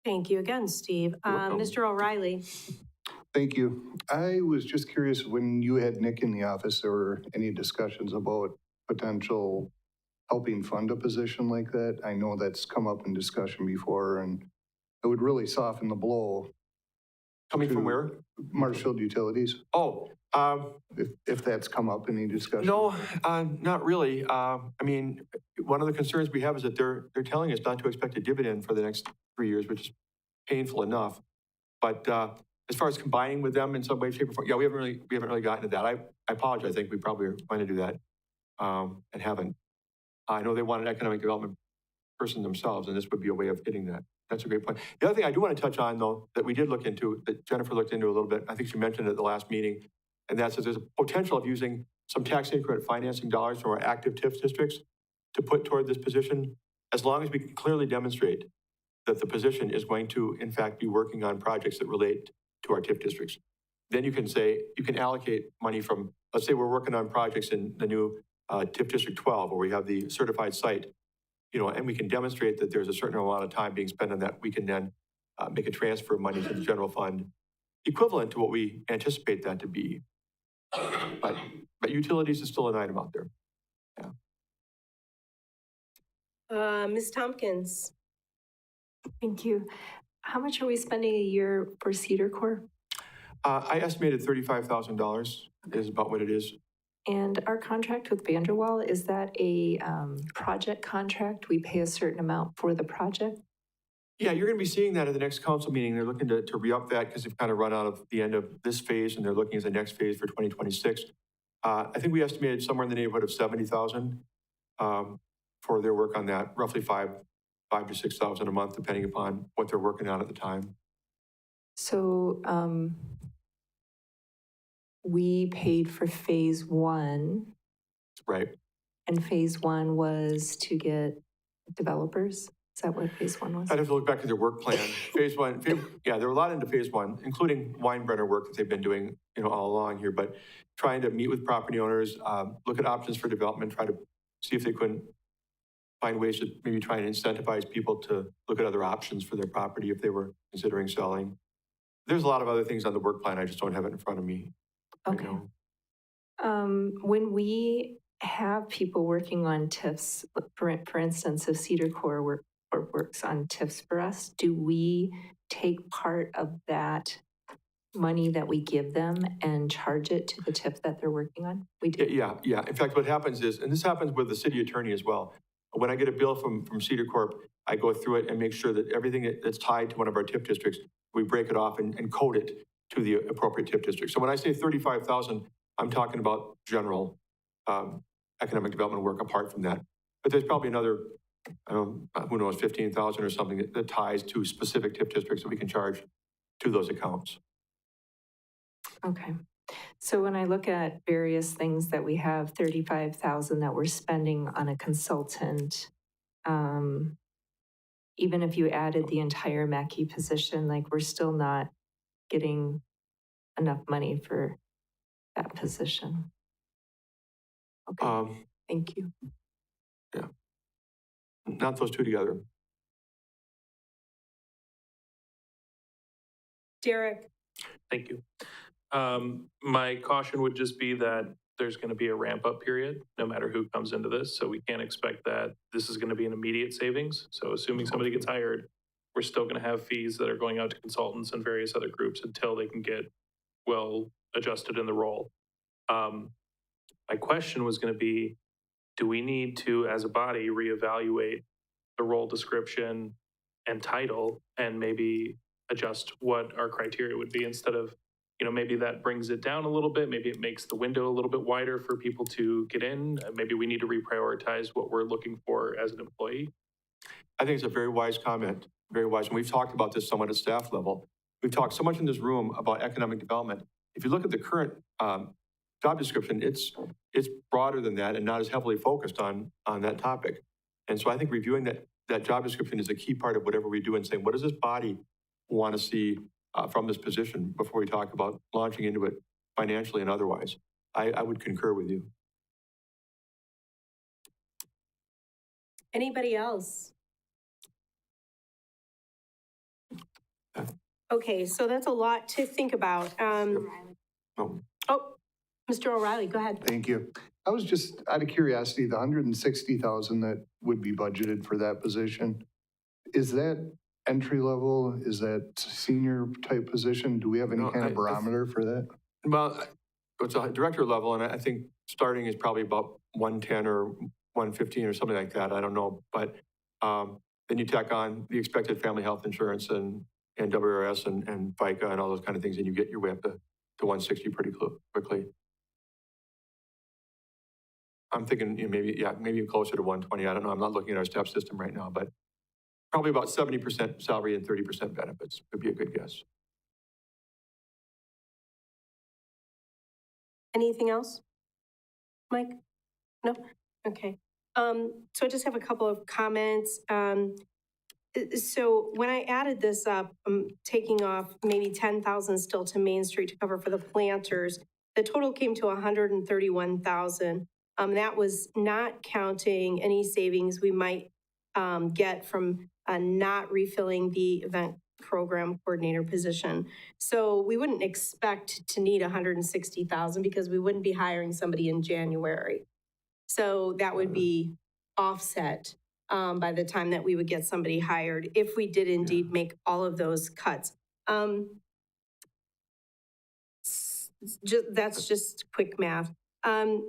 Thank you again, Steve. Mr. O'Reilly.
Thank you. I was just curious, when you had Nick in the office, there were any discussions about potential helping fund a position like that? I know that's come up in discussion before, and it would really soften the blow.
Coming from where?
Marshfield Utilities.
Oh.
If that's come up in any discussion. No,
not really. I mean, one of the concerns we have is that they're telling us not to expect a dividend for the next 3 years, which is painful enough. But as far as combining with them in some way, shape, or form, yeah, we haven't really gotten to that. I apologize. I think we probably are going to do that and haven't. I know they want an economic development person themselves, and this would be a way of hitting that. That's a great point. The other thing I do want to touch on, though, that we did look into, that Jennifer looked into a little bit, I think she mentioned it at the last meeting, and that's that there's a potential of using some tax increment financing dollars from our active TIF districts to put toward this position, as long as we can clearly demonstrate that the position is going to, in fact, be working on projects that relate to our TIF districts. Then you can say, you can allocate money from, let's say we're working on projects in the new TIF District 12, where we have the certified site, and we can demonstrate that there's a certain amount of time being spent on that. We can then make a transfer of money to the general fund, equivalent to what we anticipate that to be. But utilities is still an item out there.
Ms. Tompkins?
Thank you. How much are we spending a year for Cedar Core?
I estimated $35,000 is about what it is.
And our contract with Vanderwall, is that a project contract? We pay a certain amount for the project?
Yeah, you're going to be seeing that at the next council meeting. They're looking to re-up that because they've kind of run out of the end of this phase and they're looking at the next phase for 2026. I think we estimated somewhere in the neighborhood of 70,000 for their work on that, roughly five to 6,000 a month, depending upon what they're working on at the time.
So we paid for phase one.
Right.
And phase one was to get developers? Is that what phase one was?
I'd have to look back at their work plan. Phase one, yeah, there were a lot into phase one, including Weinbrenner work that they've been doing, all along here, but trying to meet with property owners, look at options for development, try to see if they couldn't find ways to maybe try and incentivize people to look at other options for their property if they were considering selling. There's a lot of other things on the work plan. I just don't have it in front of me.
Okay. When we have people working on TIFs, for instance, if Cedar Core works on TIFs for us, do we take part of that money that we give them and charge it to the TIF that they're working on? We do.
Yeah. In fact, what happens is, and this happens with the city attorney as well, when I get a bill from Cedar Corp, I go through it and make sure that everything that's tied to one of our TIF districts, we break it off and code it to the appropriate TIF district. So when I say 35,000, I'm talking about general economic development work apart from that. But there's probably another, who knows, 15,000 or something that ties to specific TIF districts that we can charge to those accounts.
Okay. So when I look at various things that we have, 35,000 that we're spending on a consultant, even if you added the entire Mackey position, like we're still not getting enough money for that position. Okay, thank you.
Yeah, not those two together.
Derek?
Thank you. My caution would just be that there's going to be a ramp up period, no matter who comes into this. So we can't expect that this is going to be an immediate savings. So assuming somebody gets hired, we're still going to have fees that are going out to consultants and various other groups until they can get well adjusted in the role. My question was going to be, do we need to, as a body, reevaluate the role description and title and maybe adjust what our criteria would be instead of, maybe that brings it down a little bit. Maybe it makes the window a little bit wider for people to get in. Maybe we need to reprioritize what we're looking for as an employee.
I think it's a very wise comment, very wise. And we've talked about this somewhat at staff level. We've talked so much in this room about economic development. If you look at the current job description, it's broader than that and not as heavily focused on that topic. And so I think reviewing that job description is a key part of whatever we do and saying, what does this body want to see from this position before we talk about launching into it financially and otherwise? I would concur with you.
Anybody else? Okay, so that's a lot to think about.
No.
Oh, Mr. O'Reilly, go ahead.
Thank you. I was just out of curiosity, the 160,000 that would be budgeted for that position, is that entry level? Is that senior type position? Do we have any kind of barometer for that?
Well, it's a director level, and I think starting is probably about 110 or 115 or something like that. I don't know, but then you tack on the expected family health insurance and WRS and FICA and all those kind of things, and you get your way up to 160 pretty quickly. I'm thinking maybe closer to 120. I don't know. I'm not looking at our step system right now, but probably about 70% salary and 30% benefits would be a good guess.
Anything else? Mike? No? Okay. So I just have a couple of comments. So when I added this up, I'm taking off maybe 10,000 still to Main Street to cover for the planters. The total came to 131,000. That was not counting any savings we might get from not refilling the event program coordinator position. So we wouldn't expect to need 160,000 because we wouldn't be hiring somebody in January. So that would be offset by the time that we would get somebody hired, if we did indeed make all of those cuts. That's just quick math.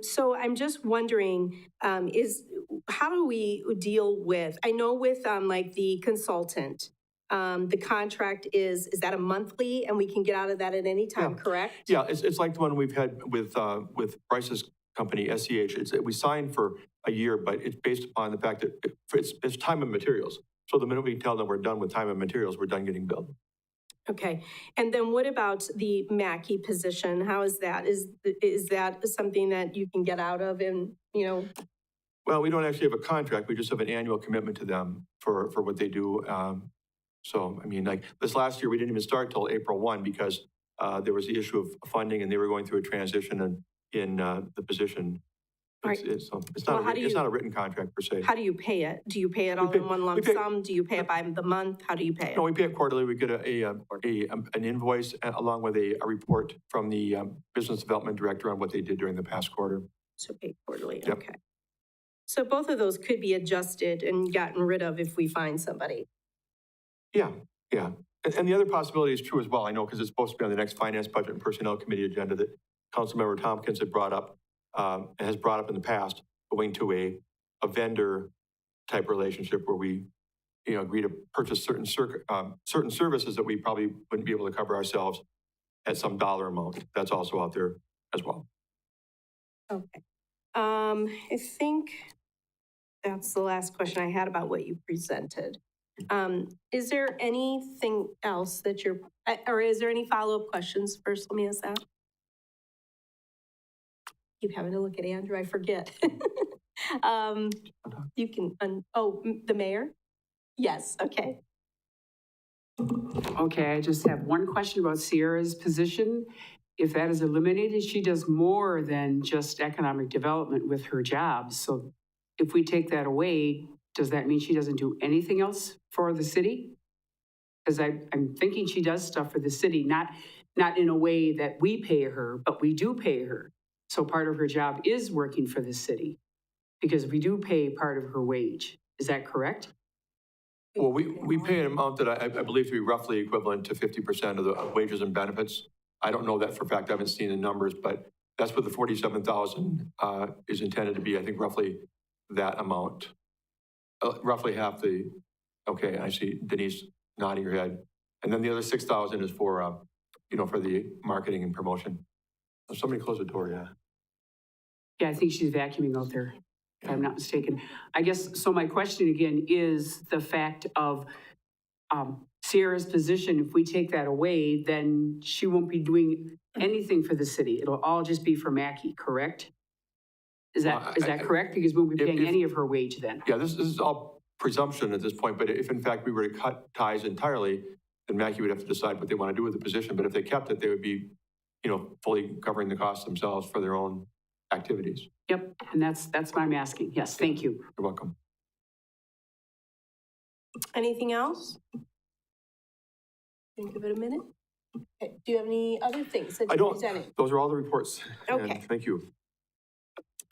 So I'm just wondering, how do we deal with, I know with like the consultant, the contract is that a monthly and we can get out of that at any time, correct?
Yeah, it's like the one we've had with Bryce's company, SEH. We signed for a year, but it's based upon the fact that it's time and materials. So the minute we tell them we're done with time and materials, we're done getting billed.
Okay, and then what about the Mackey position? How is that? Is that something that you can get out of and, you know?
Well, we don't actually have a contract. We just have an annual commitment to them for what they do. So, I mean, like this last year, we didn't even start till April 1 because there was the issue of funding and they were going through a transition in the position. It's not a written contract per se.
How do you pay it? Do you pay it all in one lump sum? Do you pay it by the month? How do you pay it?
No, we pay it quarterly. We get an invoice along with a report from the business development director on what they did during the past quarter.
So paid quarterly,
Yep.
okay. So both of those could be adjusted and gotten rid of if we find somebody.
Yeah. And the other possibility is true as well, I know, because it's supposed to be on the next Finance, Budget, and Personnel Committee agenda that Councilmember Tompkins had brought up, has brought up in the past, going to a vendor type relationship where we, agree to purchase certain services that we probably wouldn't be able to cover ourselves at some dollar amount. That's also out there as well.
Okay. I think that's the last question I had about what you presented. Is there anything else that or is there any follow-up questions first? Let me ask that. Keep having to look at Andrew, I forget. You can, the mayor? Yes, okay.
Okay, I just have one question about Sierra's position. If that is eliminated, she does more than just economic development with her job. So if we take that away, does that mean she doesn't do anything else for the city? Because I'm thinking she does stuff for the city, not in a way that we pay her, but we do pay her. So part of her job is working for the city because we do pay part of her wage. Is that correct?
Well, we pay an amount that I believe to be roughly equivalent to 50% of the wages and benefits. I don't know that for a fact. I haven't seen the numbers, but that's what the 47,000 is intended to be. I think roughly that amount, roughly half the. Okay, I see Denise nodding her head, and then the other 6,000 is for for the marketing and promotion. Oh, somebody close the door, yeah.
Yeah, I think she's vacuuming out there, if I'm not mistaken. I guess, so my question again is the fact of Sierra's position. If we take that away, then she won't be doing anything for the city. It'll all just be for Mackey, correct? Is that correct? Because we won't be paying any of her wage then.
Yeah, this is all presumption at this point, but if in fact we were to cut ties entirely, then Mackey would have to decide what they want to do with the position. But if they kept it, they would be, fully covering the costs themselves for their own activities.
Yep, and that's why I'm asking. Yes, thank you.
You're welcome.
Anything else? Think of it a minute. Okay. Do you have any other things that you're presenting?
Those are all the reports.
Okay.
And thank you.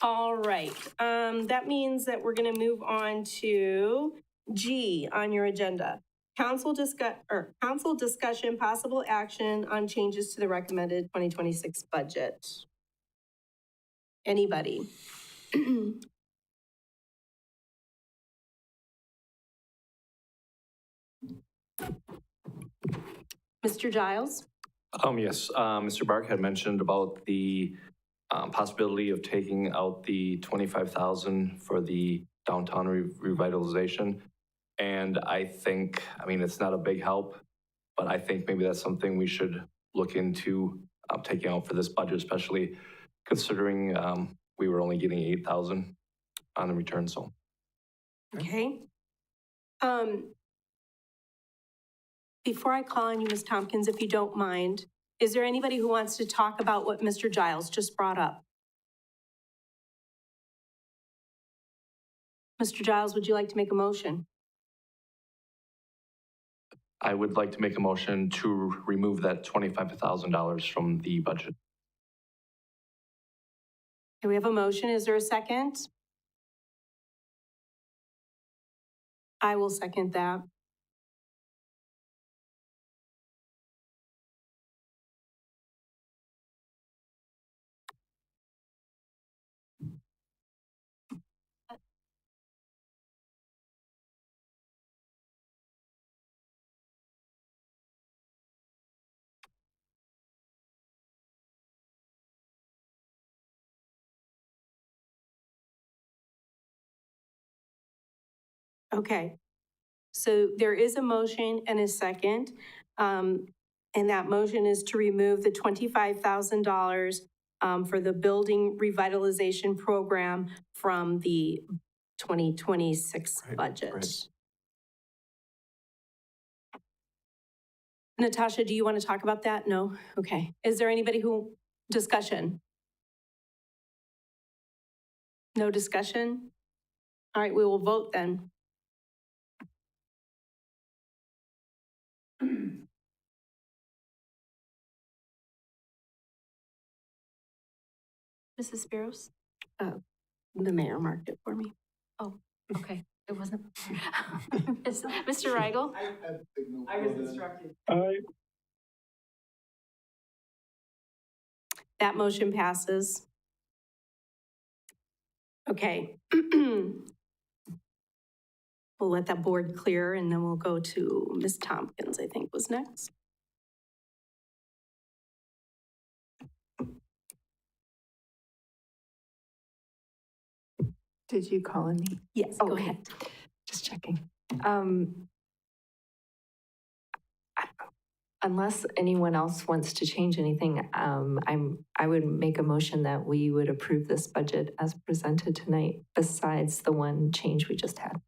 All right. That means that we're going to move on to G on your agenda. Council discussion, possible action on changes to the recommended 2026 budget. Anybody? Mr. Giles?
Yes, Mr. Bark had mentioned about the possibility of taking out the 25,000 for the downtown revitalization. And I think, it's not a big help, but I think maybe that's something we should look into taking out for this budget, especially considering we were only getting 8,000 on the return, so.
Okay. Before I call on you, Ms. Tompkins, if you don't mind, is there anybody who wants to talk about what Mr. Giles just brought up? Mr. Giles, would you like to make a motion?
I would like to make a motion to remove that $25,000 from the budget.
Okay, we have a motion. Is there a second? I will second that. Okay, so there is a motion and a second. And that motion is to remove the $25,000 for the building revitalization program from the 2026 budget.
right.
Natasha, do you want to talk about that? No? Okay. Is there anybody discussion? No discussion? All right, we will vote then.
Mrs. Spiros?
The mayor marked it for me.
Okay, it wasn't. Mr. Rigel?
I was instructed.
Aye.
That motion passes. Okay. We'll let that board clear and then we'll go to Ms. Tompkins, I think was next.
Did you call on me?
Yes,
Oh,
go
okay.
ahead.
Just checking. Unless anyone else wants to change anything, I would make a motion that we would approve this budget as presented tonight, besides the one change we just had.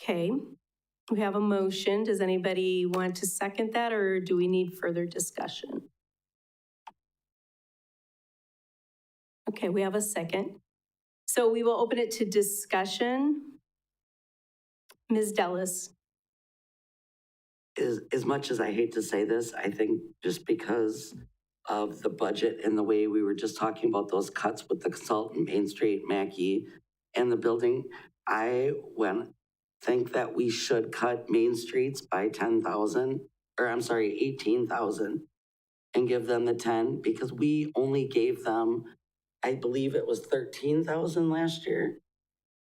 Okay, we have a motion. Does anybody want to second that or do we need further discussion? Okay, we have a second. So we will open it to discussion. Ms. Dellis.
As much as I hate to say this, I think just because of the budget and the way we were just talking about those cuts with the consultant, Main Street, Mackey, and the building, I think that we should cut Main Streets by 10,000, or I'm sorry, 18,000, and give them the 10, because we only gave them, I believe it was 13,000 last year.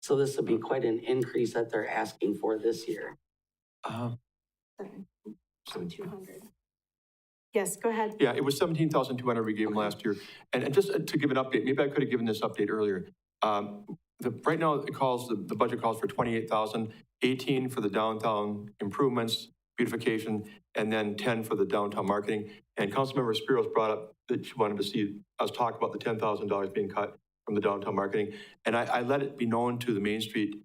So this would be quite an increase that they're asking for this year.
200. Yes, go ahead.
Yeah, it was 17,200 we gave them last year. And just to give an update, maybe I could have given this update earlier. Right now, the budget calls for 28,000, 18 for the downtown improvements, beautification, and then 10 for the downtown marketing. And Councilmember Spiros brought up that she wanted to see us talk about the $10,000 being cut from the downtown marketing. And I let it be known to the Main Street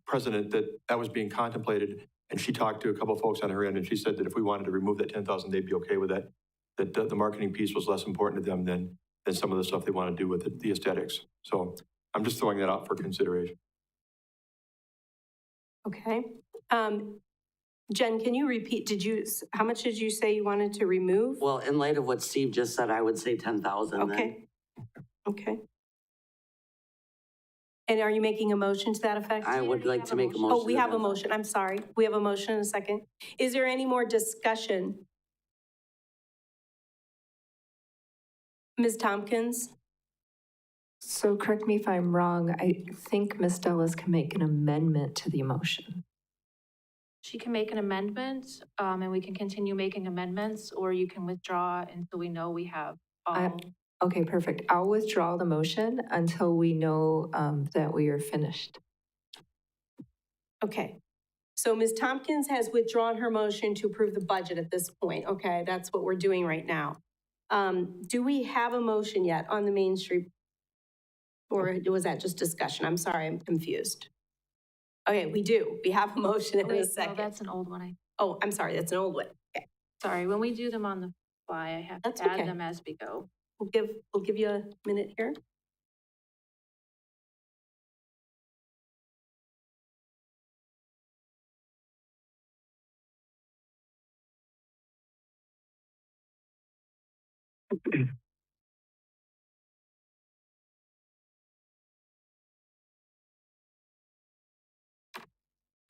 president that that was being contemplated. And she talked to a couple of folks on her end, and she said that if we wanted to remove that 10,000, they'd be okay with that. That the marketing piece was less important to them than some of the stuff they want to do with the aesthetics. So I'm just throwing that out for consideration.
Okay. Jen, can you repeat, how much did you say you wanted to remove?
Well, in light of what Steve just said, I would say 10,000 then.
Okay. Okay. And are you making a motion to that effect?
I would like to make a motion.
Oh, we have a motion. I'm sorry. We have a motion and a second. Is there any more discussion? Ms. Tompkins?
So correct me if I'm wrong, I think Ms. Dellis can make an amendment to the motion.
She can make an amendment, and we can continue making amendments, or you can withdraw until we know we have all.
Okay, perfect. I'll withdraw the motion until we know that we are finished.
Okay. So Ms. Tompkins has withdrawn her motion to approve the budget at this point. Okay, that's what we're doing right now. Do we have a motion yet on the Main Street? Or was that just discussion? I'm sorry, I'm confused. Okay, we do. We have a motion in a
Wait, no,
second.
that's an old one.
Oh, I'm sorry, that's an old one. Okay.
Sorry, when we do them on the fly, I have
That's
to add
okay.
them as we go.
We'll give you a minute here.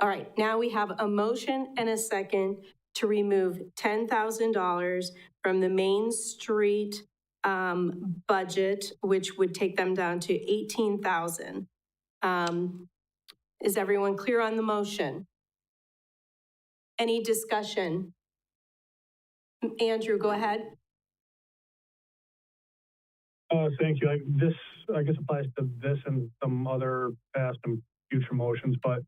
All right, now we have a motion and a second to remove $10,000 from the Main Street budget, which would take them down to 18,000. Is everyone clear on the motion? Any discussion? Andrew, go ahead.
Thank you. This, I guess, applies to this and some other past and future motions, but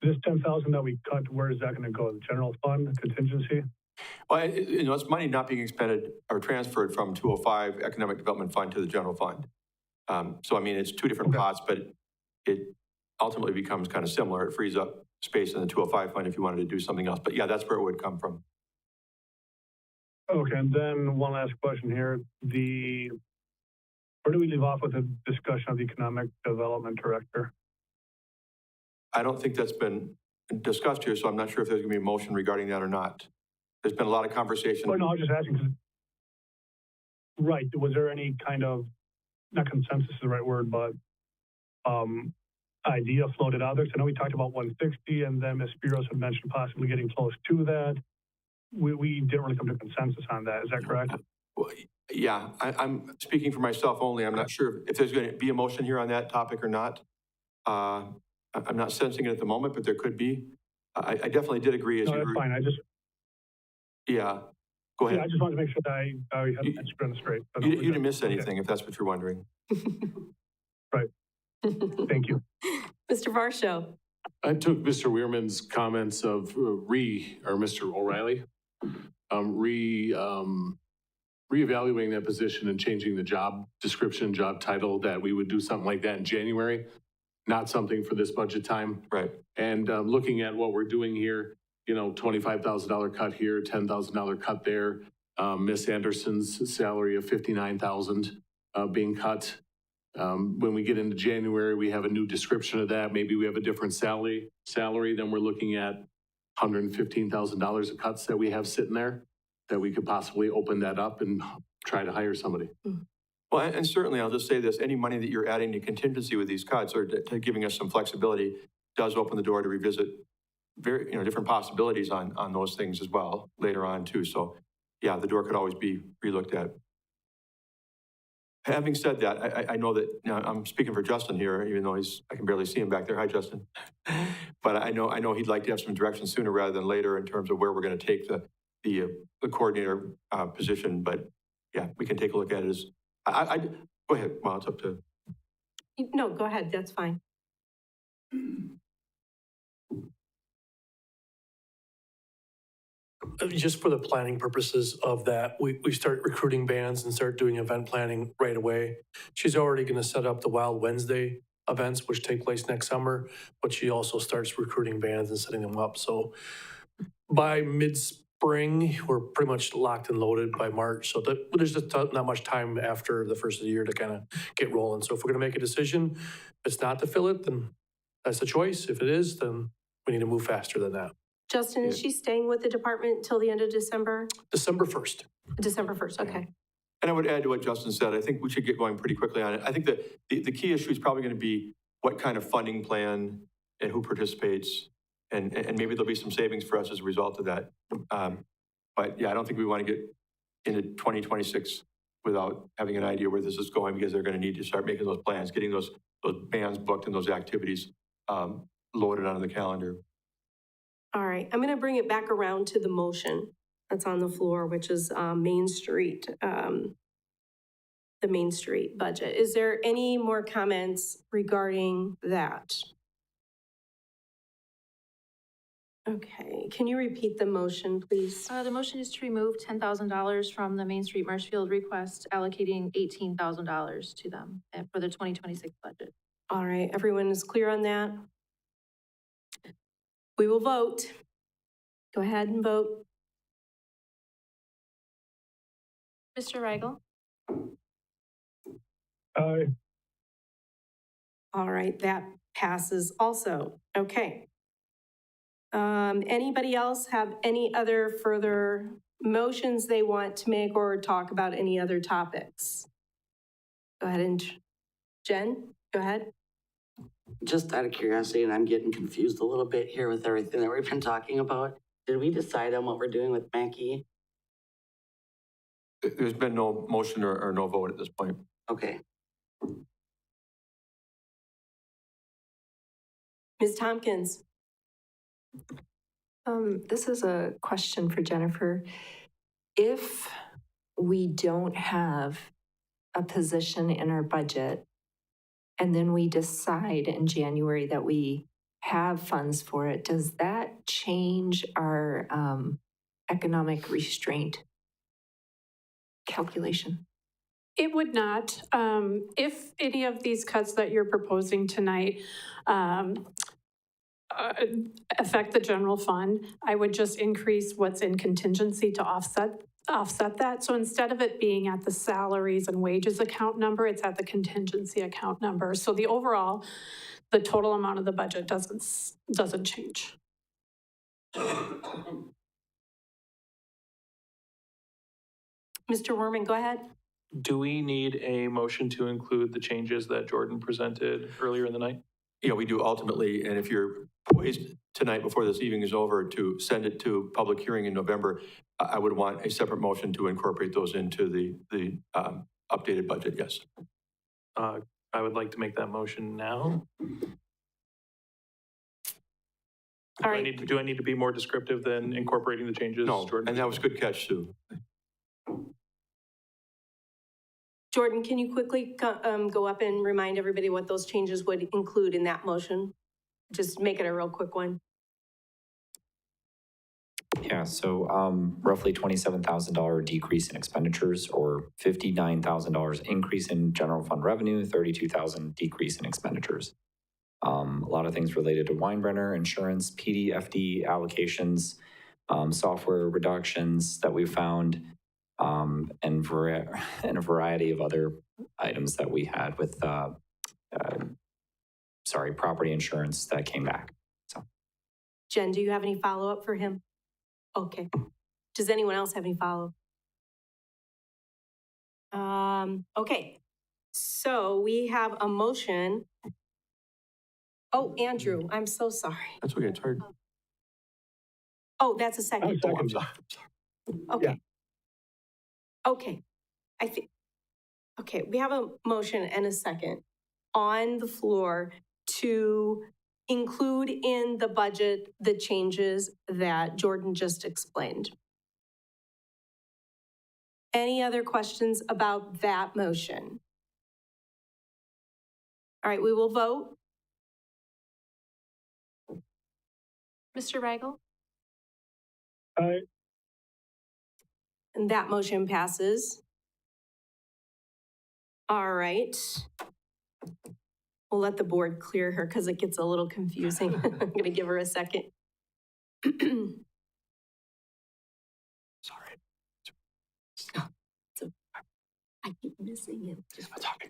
this 10,000 that we cut, where is that going to go? The general fund, contingency?
Well, it's money not being expended or transferred from 205 Economic Development Fund to the general fund. So, I mean, it's two different pots, but it ultimately becomes kind of similar. It frees up space in the 205 fund if you wanted to do something else. But yeah, that's where it would come from.
Okay, and then one last question here. Where do we leave off with the discussion of the Economic Development Director?
I don't think that's been discussed here, so I'm not sure if there's going to be a motion regarding that or not. There's been a lot of conversation.
Oh, no, I was just asking, 'cause, right, was there any kind of, not consensus is the right word, but idea floated out there? 'Cause I know we talked about 160, and then Ms. Spiros had mentioned possibly getting close to that. We didn't really come to consensus on that, is that correct?
Well, yeah, I'm speaking for myself only. I'm not sure if there's going to be a motion here on that topic or not. I'm not sensing it at the moment, but there could be. I definitely did agree.
No, that's fine.
Yeah, go ahead.
Yeah, I just wanted to make sure that I had the answer on the straight.
You didn't miss anything, if that's what you're wondering.
Right. Thank you.
Mr. Varsho.
I took Mr. Weirman's comments of Mr. O'Reilly, reevaluating that position and changing the job description, job title, that we would do something like that in January, not something for this budget time.
Right.
And looking at what we're doing here, $25,000 cut here, $10,000 cut there. Miss Anderson's salary of $59,000 being cut. When we get into January, we have a new description of that. Maybe we have a different salary. Then we're looking at $115,000 of cuts that we have sitting there, that we could possibly open that up and try to hire somebody.
Well, and certainly I'll just say this, any money that you're adding to contingency with these cuts or to giving us some flexibility does open the door to revisit different possibilities on those things as well later on too. So yeah, the door could always be relooked at. Having said that, I know that, I'm speaking for Justin here, even though I can barely see him back there. Hi, Justin. But I know he'd like to have some direction sooner rather than later in terms of where we're going to take the coordinator position. But yeah, we can take a look at it as, go ahead. Well, it's up to.
No, go ahead. That's fine.
Just for the planning purposes of that, we start recruiting bands and start doing event planning right away. She's already going to set up the Wild Wednesday events, which take place next summer, but she also starts recruiting bands and setting them up. So by mid-spring, we're pretty much locked and loaded by March. So there's just not much time after the first of the year to kind of get rolling. So if we're going to make a decision, if it's not to fill it, then that's the choice. If it is, then we need to move faster than that.
Justin, is she staying with the department until the end of December?
December 1st.
December 1st, okay.
And I would add to what Justin said, I think we should get going pretty quickly on it. I think that the key issue is probably going to be what kind of funding plan and who participates, and maybe there'll be some savings for us as a result of that. But yeah, I don't think we want to get into 2026 without having an idea where this is going, because they're going to need to start making those plans, getting those bands booked and those activities loaded onto the calendar.
All right, I'm going to bring it back around to the motion that's on the floor, which is Main Street, the Main Street budget. Is there any more comments regarding that? Okay, can you repeat the motion, please?
The motion is to remove $10,000 from the Main Street Marshfield request, allocating $18,000 to them for the 2026 budget.
All right, everyone is clear on that? We will vote. Go ahead and vote.
Mr. Rigel,
Aye.
All right, that passes also. Okay. Anybody else have any other further motions they want to make or talk about any other topics? Go ahead and, Jen, go ahead.
Just out of curiosity, and I'm getting confused a little bit here with everything that we've been talking about. Did we decide on what we're doing with Mackey?
There's been no motion or no vote at this point.
Okay.
Ms. Tompkins?
This is a question for Jennifer. If we don't have a position in our budget, and then we decide in January that we have funds for it, does that change our economic restraint calculation?
It would not. If any of these cuts that you're proposing tonight affect the general fund, I would just increase what's in contingency to offset that. So instead of it being at the salaries and wages account number, it's at the contingency account number. So the overall, the total amount of the budget doesn't change.
Mr. Werman, go ahead.
Do we need a motion to include the changes that Jordan presented earlier in the night?
Yeah, we do ultimately, and if you're poised tonight before this evening is over to send it to public hearing in November, I would want a separate motion to incorporate those into the updated budget, yes.
I would like to make that motion now.
All right.
Do I need to be more descriptive than incorporating the changes?
No,
Jordan?
and that was a good catch, Sue.
Jordan, can you quickly go up and remind everybody what those changes would include in that motion? Just make it a real quick one.
Yeah, so roughly $27,000 decrease in expenditures or $59,000 increase in general fund revenue, $32,000 decrease in expenditures. A lot of things related to Weinbrenner, insurance, PD, FD allocations, software reductions that we found, and a variety of other items that we had with, property insurance that came back. So,
Jen, do you have any follow-up for him? Okay. Does anyone else have any follow-up? Okay. So we have a motion. Oh, Andrew, I'm so sorry.
That's okay, it's hard.
Oh, that's a second.
Oh, I'm sorry.
Okay. Okay. Okay, we have a motion and a second on the floor to include in the budget the changes that Jordan just explained. Any other questions about that motion? All right, we will vote.
Mr. Rigel,
Aye.
And that motion passes. All right. We'll let the board clear her because it gets a little confusing. I'm going to give her a second.
Sorry.
I keep missing it.
It's hard.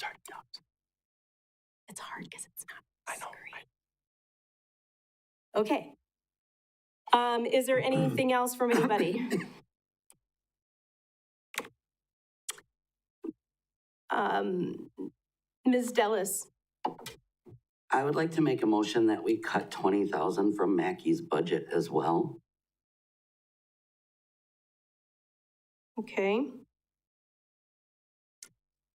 It's hard because it's not.
I know.
Okay. Is there anything else from anybody? Ms. Dellis.
I would like to make a motion that we cut 20,000 from Mackey's budget as well.
Okay.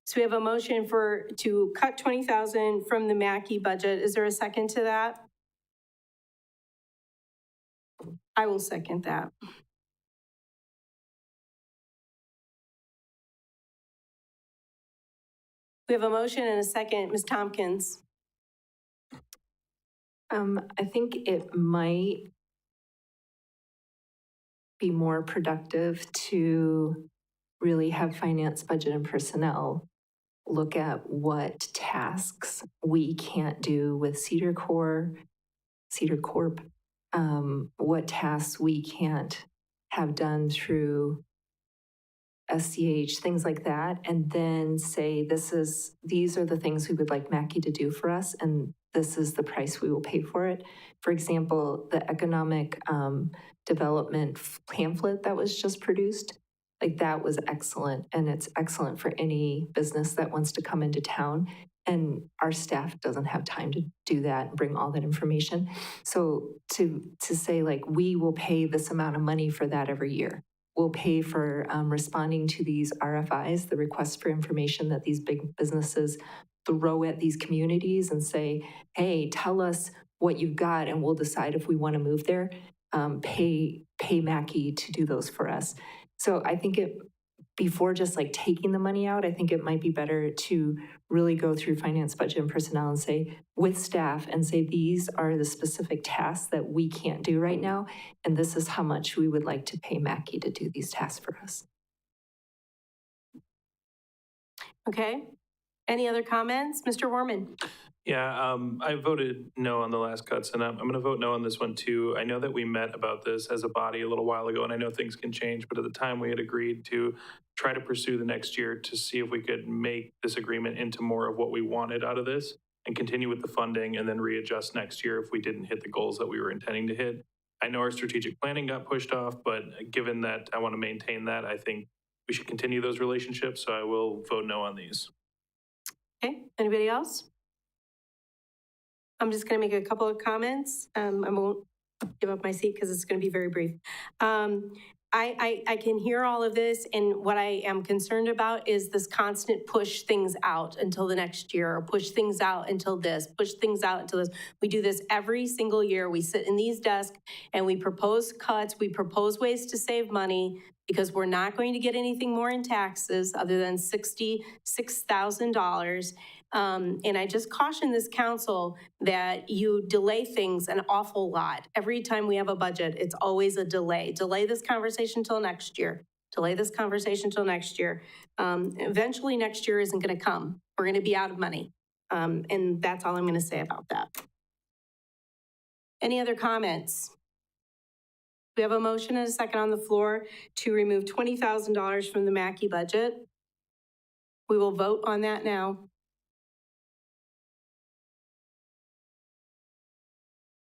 So we have a motion to cut 20,000 from the Mackey budget. Is there a second to that? I will second that. We have a motion and a second. Ms. Tompkins.
I think it might be more productive to really have finance, budget, and personnel look at what tasks we can't do with Cedar Corp, what tasks we can't have done through SCH, things like that, and then say, these are the things we would like Mackie to do for us, and this is the price we will pay for it. For example, the economic development pamphlet that was just produced, like that was excellent, and it's excellent for any business that wants to come into town. And our staff doesn't have time to do that and bring all that information. So to say like, we will pay this amount of money for that every year. We'll pay for responding to these RFIs, the requests for information that these big businesses throw at these communities and say, hey, tell us what you've got and we'll decide if we want to move there. Pay Mackie to do those for us. So I think before just like taking the money out, I think it might be better to really go through finance, budget, and personnel and say, with staff, and say, these are the specific tasks that we can't do right now, and this is how much we would like to pay Mackie to do these tasks for us.
Okay. Any other comments? Mr. Warman?
Yeah, I voted no on the last cuts, and I'm going to vote no on this one too. I know that we met about this as a body a little while ago, and I know things can change, but at the time we had agreed to try to pursue the next year to see if we could make this agreement into more of what we wanted out of this and continue with the funding and then readjust next year if we didn't hit the goals that we were intending to hit. I know our strategic planning got pushed off, but given that I want to maintain that, I think we should continue those relationships, so I will vote no on these.
Okay, anybody else? I'm just going to make a couple of comments. I won't give up my seat because it's going to be very brief. I can hear all of this, and what I am concerned about is this constant push things out until the next year, or push things out until this, push things out until this. We do this every single year. We sit in these desks and we propose cuts, we propose ways to save money because we're not going to get anything more in taxes other than $66,000. And I just caution this council that you delay things an awful lot. Every time we have a budget, it's always a delay. Delay this conversation till next year. Delay this conversation till next year. Eventually next year isn't going to come. We're going to be out of money. And that's all I'm going to say about that. Any other comments? We have a motion and a second on the floor to remove $20,000 from the Mackey budget. We will vote on that now.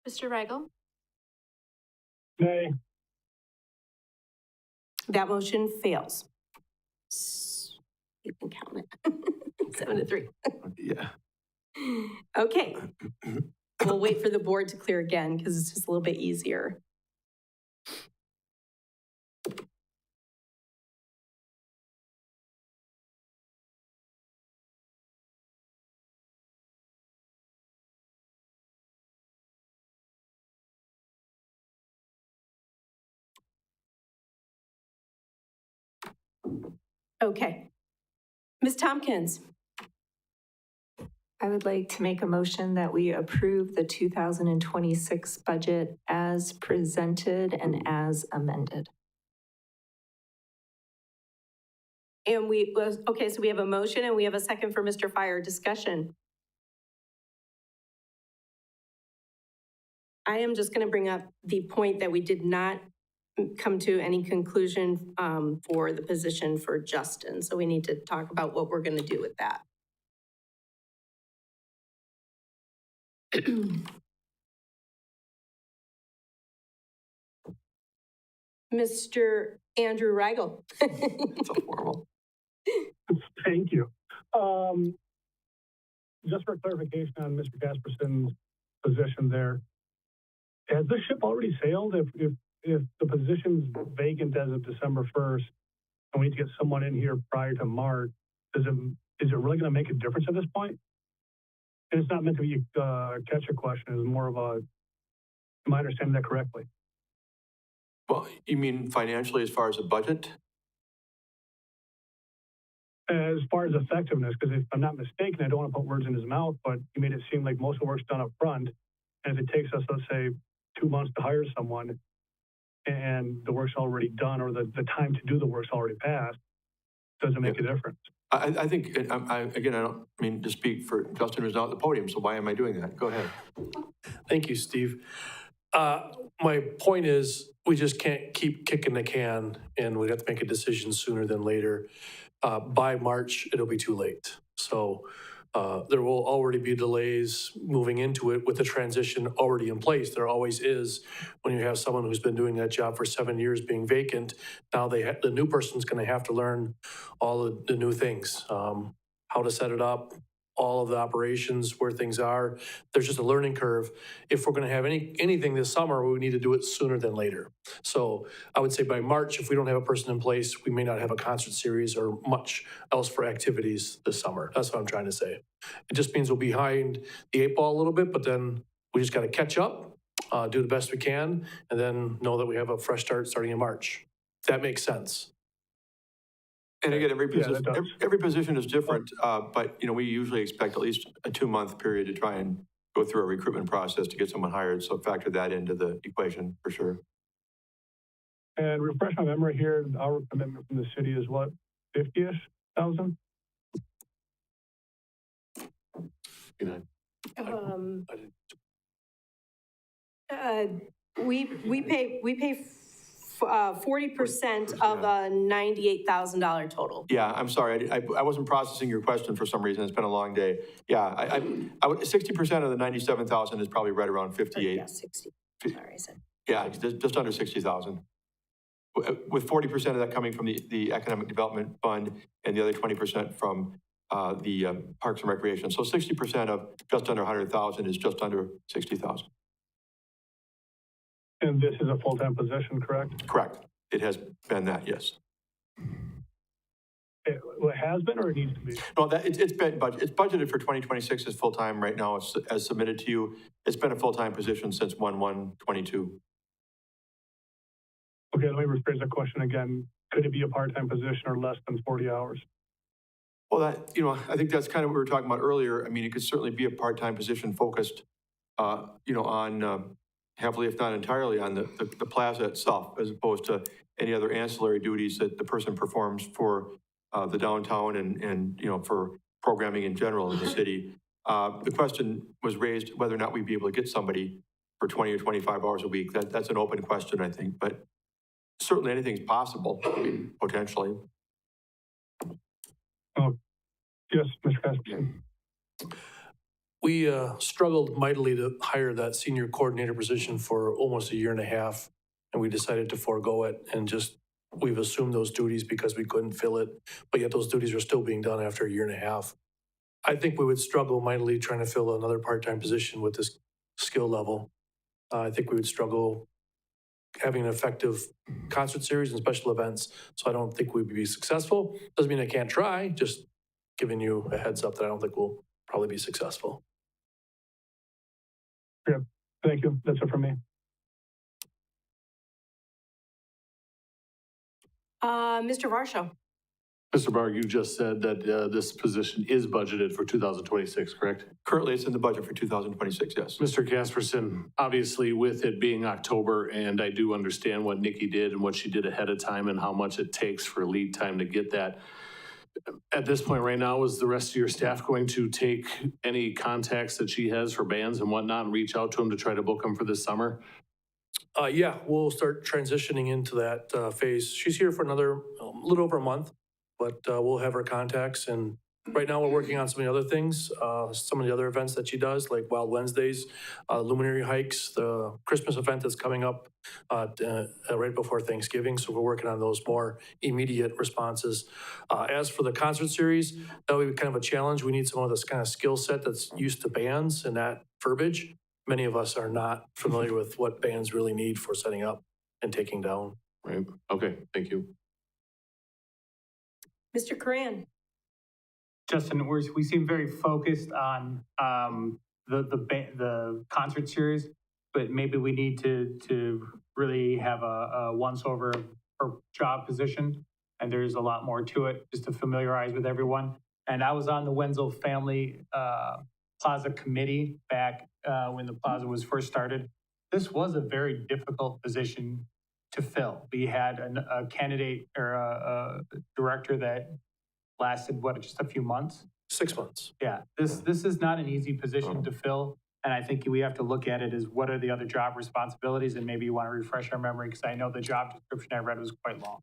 Mr. Rigel?
Nay.
That motion fails. You can count it. 7-3.
Yeah.
Okay. We'll wait for the board to clear again because it's just a little bit easier. Okay. Ms. Tompkins.
I would like to make a motion that we approve the 2026 budget as presented and as amended.
And okay, so we have a motion and we have a second for Mr. Fire. Discussion. I am just going to bring up the point that we did not come to any conclusion for the position for Justin. So we need to talk about what we're going to do with that. Mr. Andrew Rigel.
It's so formal.
Thank you. Just for clarification on Mr. Casperson's position there, has the ship already sailed? If the position's vacant as of December 1st, and we need to get someone in here prior to March, is it really going to make a difference at this point? And it's not meant to be a catch-a question. It's more of a, am I understanding that correctly?
Well, you mean financially as far as the budget?
As far as effectiveness, because if I'm not mistaken, I don't want to put words in his mouth, but you made it seem like most of the work's done up front. And if it takes us, let's say, 2 months to hire someone, and the work's already done, or the time to do the work's already passed, doesn't make a difference.
I think, again, I don't mean to speak for Justin who's not at the podium, so why am I doing that? Go ahead.
Thank you, Steve. My point is, we just can't keep kicking the can, and we have to make a decision sooner than later. By March, it'll be too late. So there will already be delays moving into it with the transition already in place. There always is when you have someone who's been doing that job for 7 years being vacant. Now the new person's going to have to learn all of the new things, how to set it up, all of the operations, where things are. There's just a learning curve. If we're going to have anything this summer, we need to do it sooner than later. So I would say by March, if we don't have a person in place, we may not have a concert series or much else for activities this summer. That's what I'm trying to say. It just means we'll be behind the 8 ball a little bit, but then we just got to catch up, do the best we can, and then know that we have a fresh start starting in March. If that makes sense.
And again, every position is different, but we usually expect at least a 2-month period to try and go through a recruitment process to get someone hired. So factor that into the equation for sure.
And refresh my memory here, our commitment from the city is what, 50-ish thousand?
We pay 40% of a $98,000 total.
Yeah, I'm sorry. I wasn't processing your question for some reason. It's been a long day. Yeah, I would 60% of the 97,000 is probably right around 58.
Yeah, 60. Sorry, I said.
Yeah, just under 60,000. With 40% of that coming from the Economic Development Fund and the other 20% from the Parks and Recreation. So 60% of just under 100,000 is just under 60,000.
And this is a full-time position, correct?
Correct. It has been that, yes.
It has been, or it needs to be?
No, it's been it's budgeted for 2026 as full-time right now. It's as submitted to you. It's been a full-time position since 1/1/22.
Okay, let me rephrase the question again. Could it be a part-time position or less than 40 hours?
Well, I think that's kind of what we were talking about earlier. I mean, it could certainly be a part-time position focused, on heavily, if not entirely, on the plaza itself, as opposed to any other ancillary duties that the person performs for the downtown and for programming in general in the city. The question was raised whether or not we'd be able to get somebody for 20 or 25 hours a week. That's an open question, I think, but certainly anything's possible, potentially.
Oh, yes, Mr. Casperson.
We struggled mightily to hire that senior coordinator position for almost a year and a half, and we decided to forego it and we've assumed those duties because we couldn't fill it, but yet those duties are still being done after a year and a half. I think we would struggle mightily trying to fill another part-time position with this skill level. I think we would struggle having an effective concert series and special events, so I don't think we'd be successful. Doesn't mean I can't try, just giving you a heads up that I don't think we'll probably be successful.
Yeah, thank you. That's it from me.
Mr. Varsho.
Mr. Barg, you just said that this position is budgeted for 2026, correct?
Currently, it's in the budget for 2026, yes.
Mr. Casperson, obviously with it being October, and I do understand what Nikki did and what she did ahead of time and how much it takes for lead time to get that. At this point right now, is the rest of your staff going to take any contacts that she has for bands and whatnot and reach out to them to try to book them for this summer?
Yeah, we'll start transitioning into that phase. She's here for another little over a month, but we'll have her contacts. And right now we're working on some of the other things, some of the other events that she does, like Wild Wednesdays, Luminary Hikes, the Christmas event that's coming up right before Thanksgiving. So we're working on those more immediate responses. As for the concert series, that would be kind of a challenge. We need someone with this kind of skill set that's used to bands and that verbiage. Many of us are not familiar with what bands really need for setting up and taking down.
Right. Okay. Thank you.
Mr. Coran.
Justin, we seem very focused on the concert series, but maybe we need to really have a once-over per job position, and there's a lot more to it, just to familiarize with everyone. And I was on the Wenzel Family Plaza Committee back when the plaza was first started. This was a very difficult position to fill. We had a candidate or a director that lasted, just a few months?
6 months.
Yeah, this is not an easy position to fill. And I think we have to look at it as what are the other job responsibilities, and maybe you want to refresh our memory, because I know the job description I read was quite long.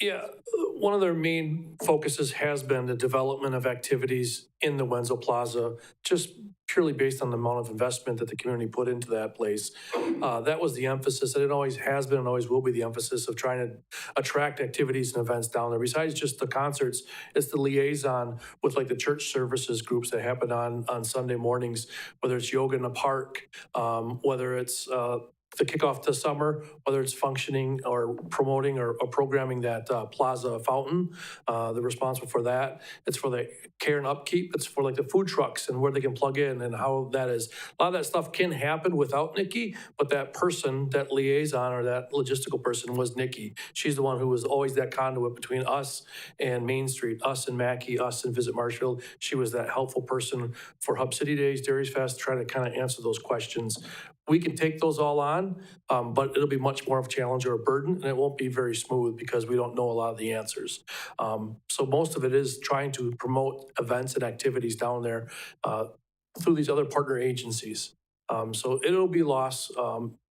Yeah, one of their main focuses has been the development of activities in the Wenzel Plaza, just purely based on the amount of investment that the community put into that place. That was the emphasis, and it always has been and always will be the emphasis of trying to attract activities and events down there. Besides just the concerts, it's the liaison with like the church services groups that happen on Sunday mornings, whether it's yoga in the park, whether it's the kickoff to summer, whether it's functioning or promoting or programming that plaza fountain. They're responsible for that. It's for the care and upkeep. It's for like the food trucks and where they can plug in and how that is. A lot of that stuff can happen without Nikki, but that person, that liaison or that logistical person was Nikki. She's the one who was always that conduit between us and Main Street, us and Mackey, us and Visit Marshfield. She was that helpful person for Hub City Days, Dairies Fest, trying to kind of answer those questions. We can take those all on, but it'll be much more of a challenge or a burden, and it won't be very smooth because we don't know a lot of the answers. So most of it is trying to promote events and activities down there through these other partner agencies. So it'll be lost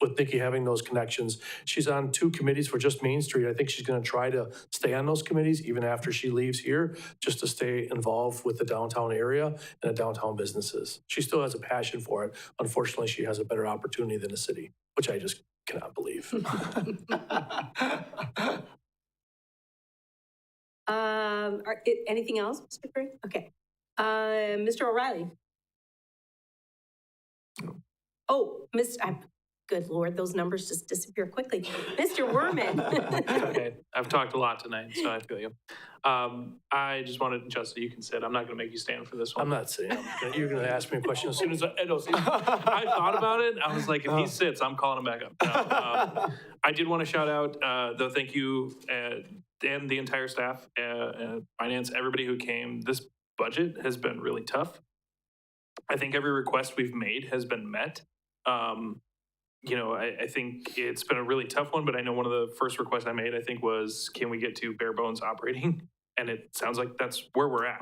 with Nikki having those connections. She's on 2 committees for just Main Street. I think she's going to try to stay on those committees even after she leaves here, just to stay involved with the downtown area and the downtown businesses. She still has a passion for it. Unfortunately, she has a better opportunity than the city, which I just cannot believe.
Anything else, Mr. Gray? Okay. Mr. O'Reilly? Oh, good Lord, those numbers just disappear quickly. Mr. Werman.
Okay, I've talked a lot tonight, so I feel you. I just wanted, Justin, you can sit. I'm not going to make you stand for this one.
I'm not sitting. You're going to ask me a question as soon as I
I thought about it. I was like, if he sits, I'm calling him back up. No, I did want to shout out, though, thank you and the entire staff, finance, everybody who came. This budget has been really tough. I think every request we've made has been met. I think it's been a really tough one, but I know one of the first requests I made, I think, was, can we get to bare bones operating? And it sounds like that's where we're at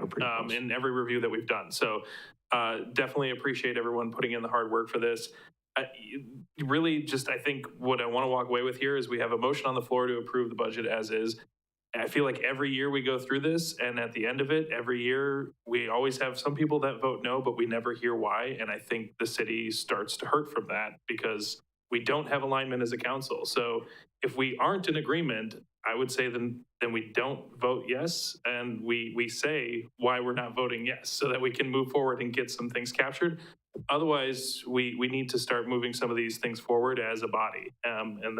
in every review that we've done. So definitely appreciate everyone putting in the hard work for this. Really just, I think what I want to walk away with here is we have a motion on the floor to approve the budget as is. I feel like every year we go through this, and at the end of it, every year, we always have some people that vote no, but we never hear why. And I think the city starts to hurt from that because we don't have alignment as a council. So if we aren't in agreement, I would say then we don't vote yes, and we say why we're not voting yes, so that we can move forward and get some things captured. Otherwise, we need to start moving some of these things forward as a body, and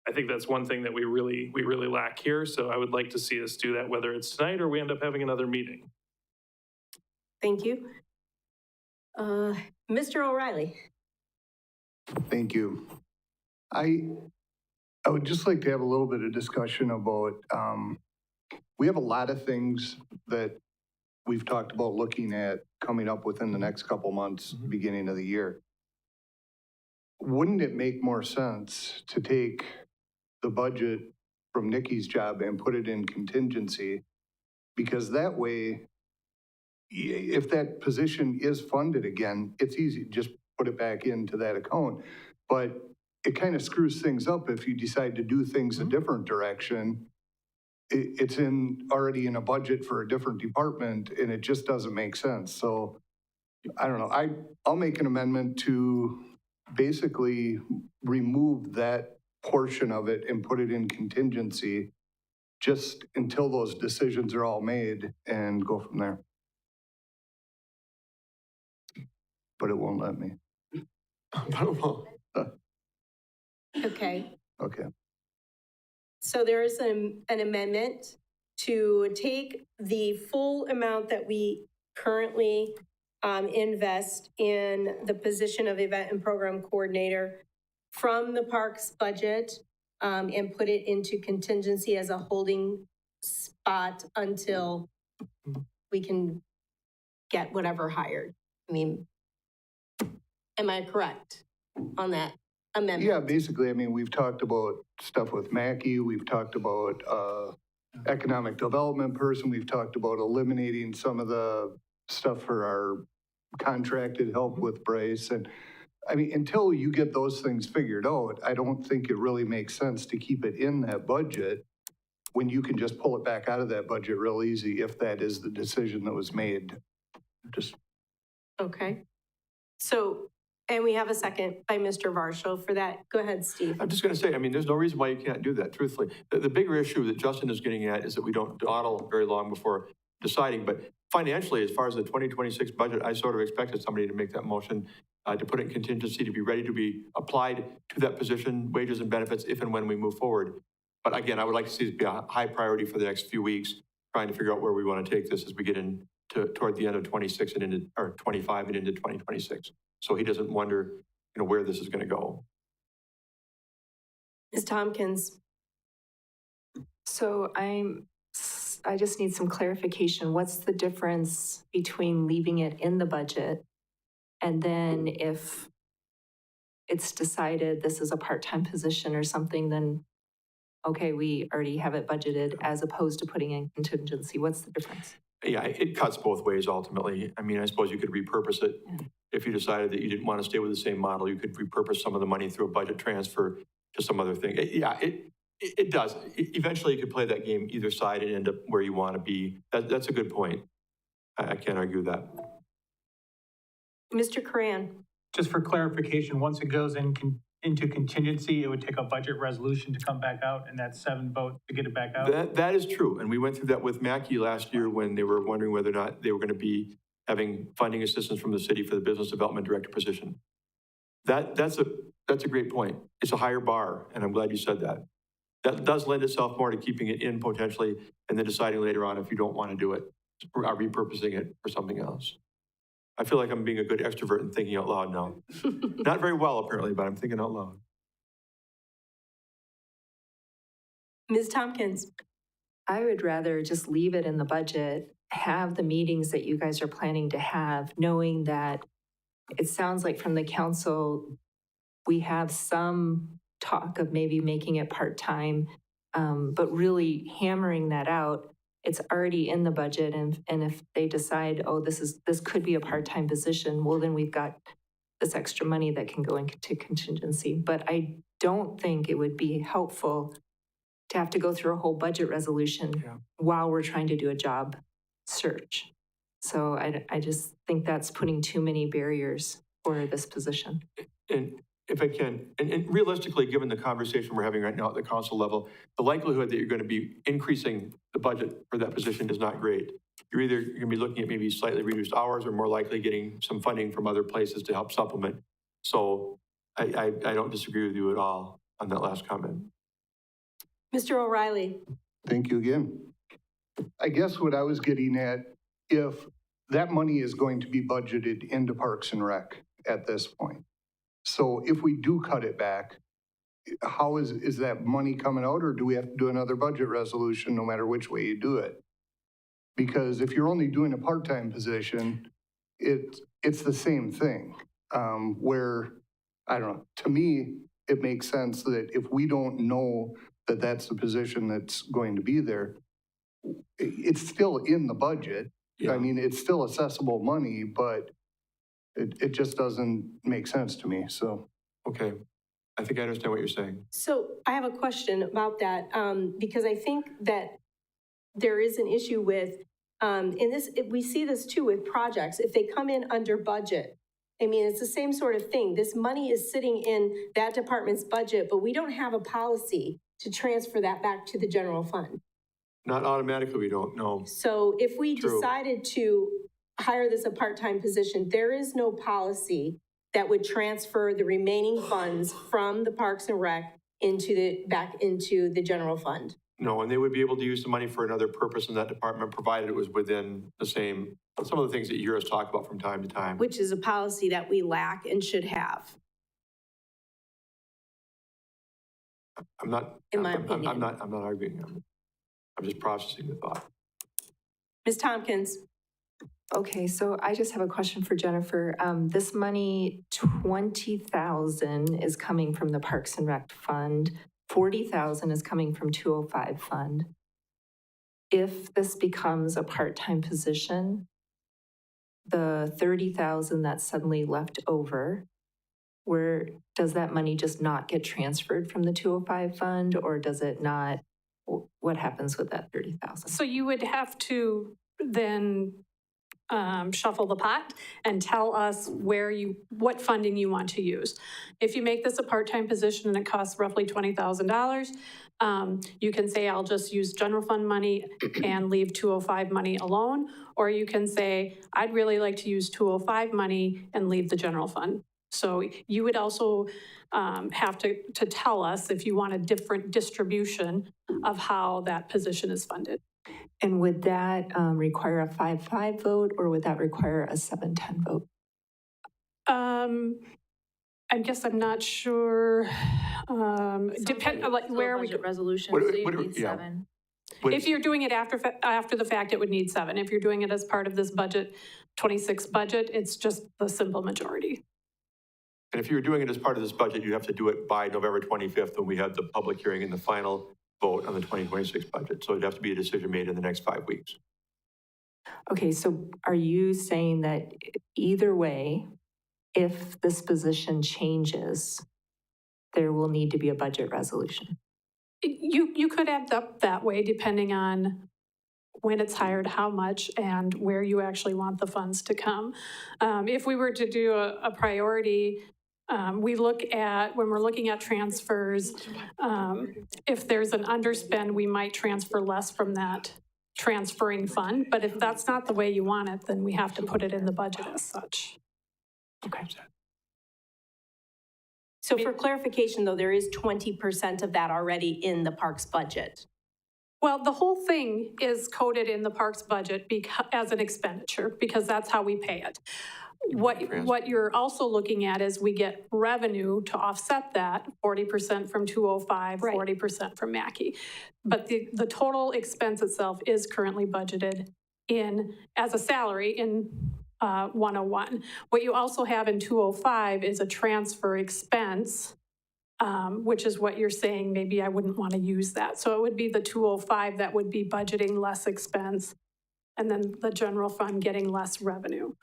I think that's one thing that we really lack here. So I would like to see us do that, whether it's tonight or we end up having another meeting.
Thank you. Mr. O'Reilly.
Thank you. I would just like to have a little bit of discussion about, we have a lot of things that we've talked about looking at coming up within the next couple months, beginning of the year. Wouldn't it make more sense to take the budget from Nikki's job and put it in contingency? Because that way, if that position is funded again, it's easy, just put it back into that account. But it kind of screws things up if you decide to do things a different direction. It's already in a budget for a different department, and it just doesn't make sense. So I don't know, I'll make an amendment to basically remove that portion of it and put it in contingency just until those decisions are all made and go from there. But it won't let me.
Okay.
Okay.
So there is an amendment to take the full amount that we currently invest in the position of event and program coordinator from the parks budget and put it into contingency as a holding spot until we can get whatever hired. I mean, am I correct on that? amendment?
Yeah, basically, I mean, we've talked about stuff with Mackey, we've talked about economic development person, we've talked about eliminating some of the stuff for our contracted help with Bryce. And I mean, until you get those things figured out, I don't think it really makes sense to keep it in that budget when you can just pull it back out of that budget real easy if that is the decision that was made. Just
Okay. So, and we have a second by Mr. Varsho for that. Go ahead, Steve.
I'm just going to say, I mean, there's no reason why you can't do that, truthfully. The bigger issue that Justin is getting at is that we don't dawdle very long before deciding. But financially, as far as the 2026 budget, I sort of expected somebody to make that motion to put it in contingency, to be ready to be applied to that position, wages and benefits, if and when we move forward. But again, I would like to see this be a high priority for the next few weeks, trying to figure out where we want to take this as we get toward the end of 26 and into, or 25 and into 2026. So he doesn't wonder, where this is going to go.
Ms. Tompkins.
So I just need some clarification. What's the difference between leaving it in the budget and then if it's decided this is a part-time position or something, then okay, we already have it budgeted as opposed to putting in contingency? What's the difference?
Yeah, it cuts both ways ultimately. I mean, I suppose you could repurpose it.
Yeah.
If you decided that you didn't want to stay with the same model, you could repurpose some of the money through a budget transfer to some other thing. It does. Eventually, you could play that game either side and end up where you want to be. That's a good point. I can't argue that.
Mr. Coran.
Just for clarification, once it goes into contingency, it would take a budget resolution to come back out, and that's 7 votes to get it back out?
That is true. And we went through that with Mackey last year when they were wondering whether or not they were going to be having funding assistance from the city for the business development director position. That's a great point. It's a higher bar, and I'm glad you said that. That does lend itself more to keeping it in potentially and then deciding later on if you don't want to do it, or repurposing it for something else. I feel like I'm being a good extrovert and thinking out loud now. Not very well, apparently, but I'm thinking out loud.
Ms. Tompkins.
I would rather just leave it in the budget, have the meetings that you guys are planning to have, knowing that it sounds like from the council, we have some talk of maybe making it part-time, but really hammering that out. It's already in the budget, and if they decide, oh, this could be a part-time position, well, then we've got this extra money that can go into contingency. But I don't think it would be helpful to have to go through a whole budget resolution while we're trying to do a job search. So I just think that's putting too many barriers for this position.
And if I can, and realistically, given the conversation we're having right now at the council level, the likelihood that you're going to be increasing the budget for that position is not great. You're going to be looking at maybe slightly reduced hours or more likely getting some funding from other places to help supplement. So I don't disagree with you at all on that last comment.
Mr. O'Reilly.
Thank you again. I guess what I was getting at, if that money is going to be budgeted into Parks and Rec at this point. So if we do cut it back, how is that money coming out, or do we have to do another budget resolution no matter which way you do it? Because if you're only doing a part-time position, it's the same thing. Where, I don't know, to me, it makes sense that if we don't know that that's the position that's going to be there, it's still in the budget. Yeah. I mean, it's still accessible money, but it just doesn't make sense to me, so.
Okay, I think I understand what you're saying.
So I have a question about that, because I think that there is an issue with, we see this too with projects, if they come in under budget. I mean, it's the same sort of thing. This money is sitting in that department's budget, but we don't have a policy to transfer that back to the general fund.
Not automatically, we don't know.
So if we decided to hire this a part-time position, there is no policy that would transfer the remaining funds from the Parks and Rec back into the general fund.
No, and they would be able to use the money for another purpose in that department, provided it was within some of the things that you hear us talk about from time to time.
Which is a policy that we lack and should have.
I'm not,
in my opinion.
I'm not arguing. I'm just processing the thought.
Ms. Tompkins.
Okay, so I just have a question for Jennifer. This money, $20,000 30,000 is coming from the Parks and Rec Fund, 40,000 is coming from 205 Fund. If this becomes a part-time position, the 30,000 that's suddenly left over, where does that money just not get transferred from the 205 fund, or does it not? What happens with that 30,000?
So you would have to then shuffle the pot and tell us what funding you want to use. If you make this a part-time position and it costs roughly $20,000, you can say, I'll just use general fund money and leave 205 money alone. Or you can say, I'd really like to use 205 money and leave the general fund. So you would also have to tell us if you want a different distribution of how that position is funded.
And would that require a 5-5 vote, or would that require a 7-10 vote?
I guess I'm not sure. Depend like where we
budget resolution,
What-
so you
what-
need
yeah.
7.
If you're doing it after the fact, it would need 7. If you're doing it as part of this budget, 26 budget, it's just the simple majority.
And if you were doing it as part of this budget, you have to do it by November 25th when we have the public hearing and the final vote on the 2026 budget. So it'd have to be a decision made in the next 5 weeks.
Okay, so are you saying that either way, if this position changes, there will need to be a budget resolution?
You could end up that way depending on when it's hired, how much, and where you actually want the funds to come. If we were to do a priority, we look at, when we're looking at transfers, if there's an underspend, we might transfer less from that transferring fund. But if that's not the way you want it, then we have to put it in the budget as such.
Okay.
So for clarification, though, there is 20% of that already in the parks budget.
Well, the whole thing is coded in the parks budget as an expenditure, because that's how we pay it. What you're also looking at is we get revenue to offset that, 40% from 205,
Right.
40% from Mackey. But the total expense itself is currently budgeted as a salary in 101. What you also have in 205 is a transfer expense, which is what you're saying, maybe I wouldn't want to use that. So it would be the 205 that would be budgeting less expense, and then the general fund getting less revenue.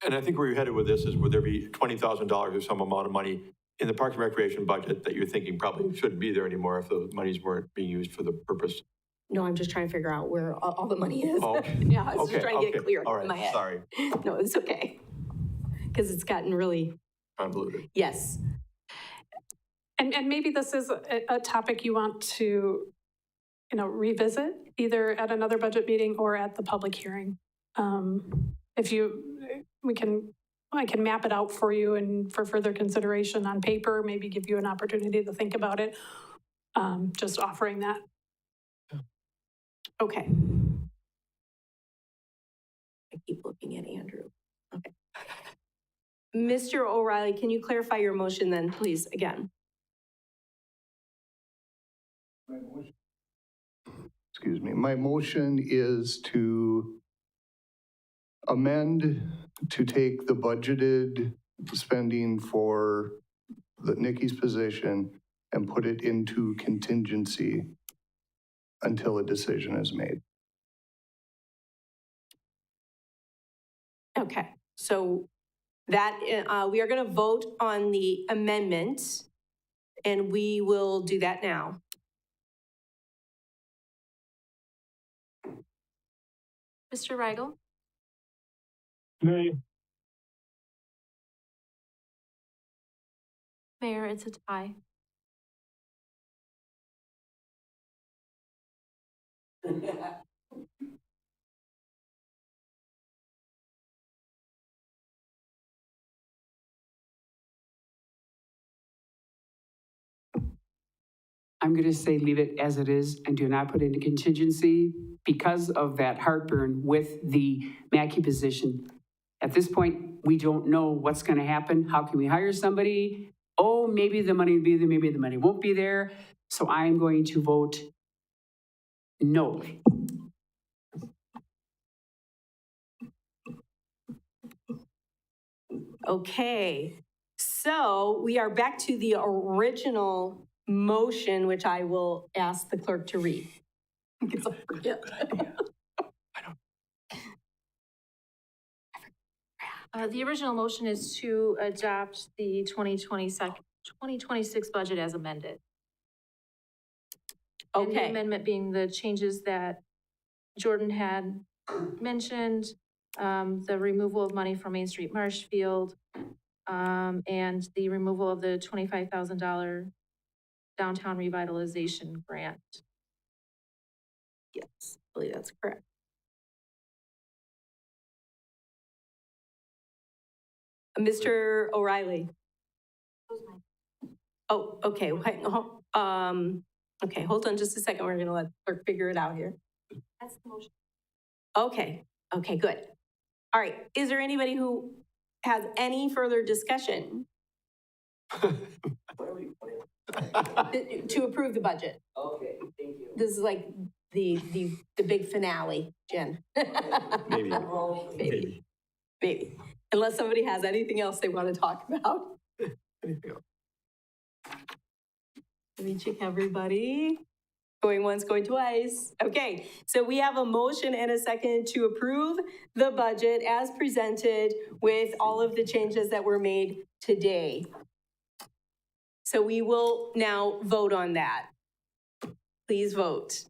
And I think where you're headed with this is, would there be $20,000 or some amount of money in the Parks and Recreation budget that you're thinking probably shouldn't be there anymore if the monies weren't being used for the purpose?
No, I'm just trying to figure out where all the money is.
Oh, okay.
Yeah, I was just
Okay,
trying to get
okay.
clear
All
in my
right,
head.
sorry,
No, it's okay. Because it's gotten really,
convoluted.
yes.
And maybe this is a topic you want to, revisit, either at another budget meeting or at the public hearing. I can map it out for you and for further consideration on paper, maybe give you an opportunity to think about it. Just offering that.
Okay. I keep looking at Andrew. Okay. Mr. O'Reilly, can you clarify your motion then, please, again?
Excuse me, my motion is to amend to take the budgeted spending for Nikki's position and put it into contingency until a decision is made.
Okay, so that, we are going to vote on the amendment, and we will do that now.
Mr. Rigel?
Nay.
Mayor, it's a tie.
I'm going to say leave it as it is and do not put into contingency because of that heartburn with the Mackey position. At this point, we don't know what's going to happen. How can we hire somebody? Oh, maybe the money will be there, maybe the money won't be there. So I'm going to vote no.
Okay, So we are back to the original motion, which I will ask the clerk to read. Because I forget.
The original motion is to adopt the 2026 budget as amended. And the
Okay,
amendment being the changes that Jordan had mentioned, the removal of money from Main Street Marshfield, and the removal of the $25,000 downtown revitalization grant.
yes, I believe that's correct. Mr. O'Reilly. Oh, okay, wait, okay, hold on just a second. We're gonna let the clerk figure it out here.
That's the motion.
Okay, okay, good. All right, is there anybody who has any further discussion to approve the budget?
Okay, thank you.
This is like the big finale, Jen.
Maybe.
Maybe. Maybe. Unless somebody has anything else they want to talk about.
Anything else?
Let me check everybody. Going once, going twice. Okay, so we have a motion and a second to approve the budget as presented with all of the changes that were made today. So we will now vote on that. Please vote.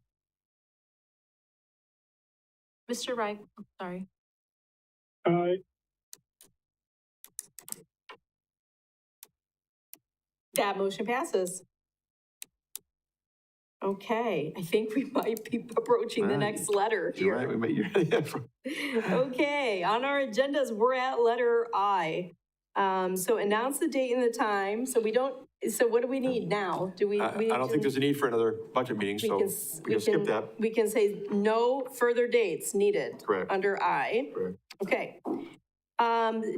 Mr. Reich, sorry.
That motion passes. Okay, I think we might be approaching the next letter
You're
here.
right, we made,
Okay, on our agendas, we're at letter I. So announce the date and the time. So we don't, so what do we need now? Do we?
I don't think there's a need for another budget meeting, so we can skip that.
We can say no further dates needed.
Correct.
Under I.
Correct.
Okay.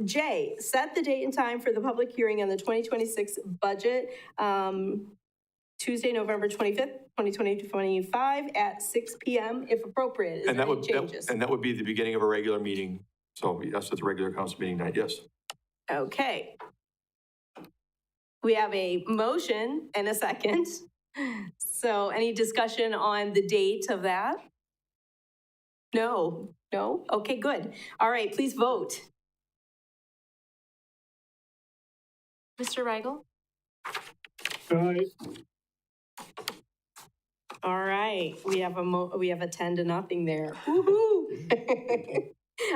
J, set the date and time for the public hearing on the 2026 budget, Tuesday, November 25th, 2025 at 6 p.m. if appropriate. Is
And
there
that
any
would,
changes?
and that would be the beginning of a regular meeting. So that's at the regular council meeting night, yes.
Okay. We have a motion and a second. So any discussion on the date of that? No, no? Okay, good. All right, please vote.
Mr. Reigel?
All right, we have a 10 to nothing there. Woo-hoo.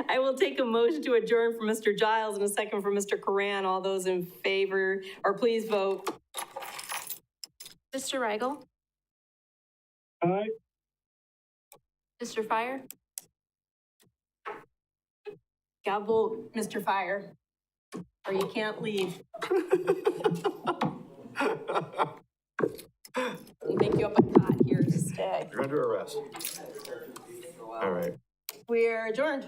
I will take a motion to adjourn from Mr. Giles and a second from Mr. Coran. All those in favor, or please vote.
Mr. Reigel?
Aye.
Mr. Fire?
God vote, Mr. Fire, or you can't leave. We'll make you up a cot here to stay.
You're under arrest. All right.
We're adjourned.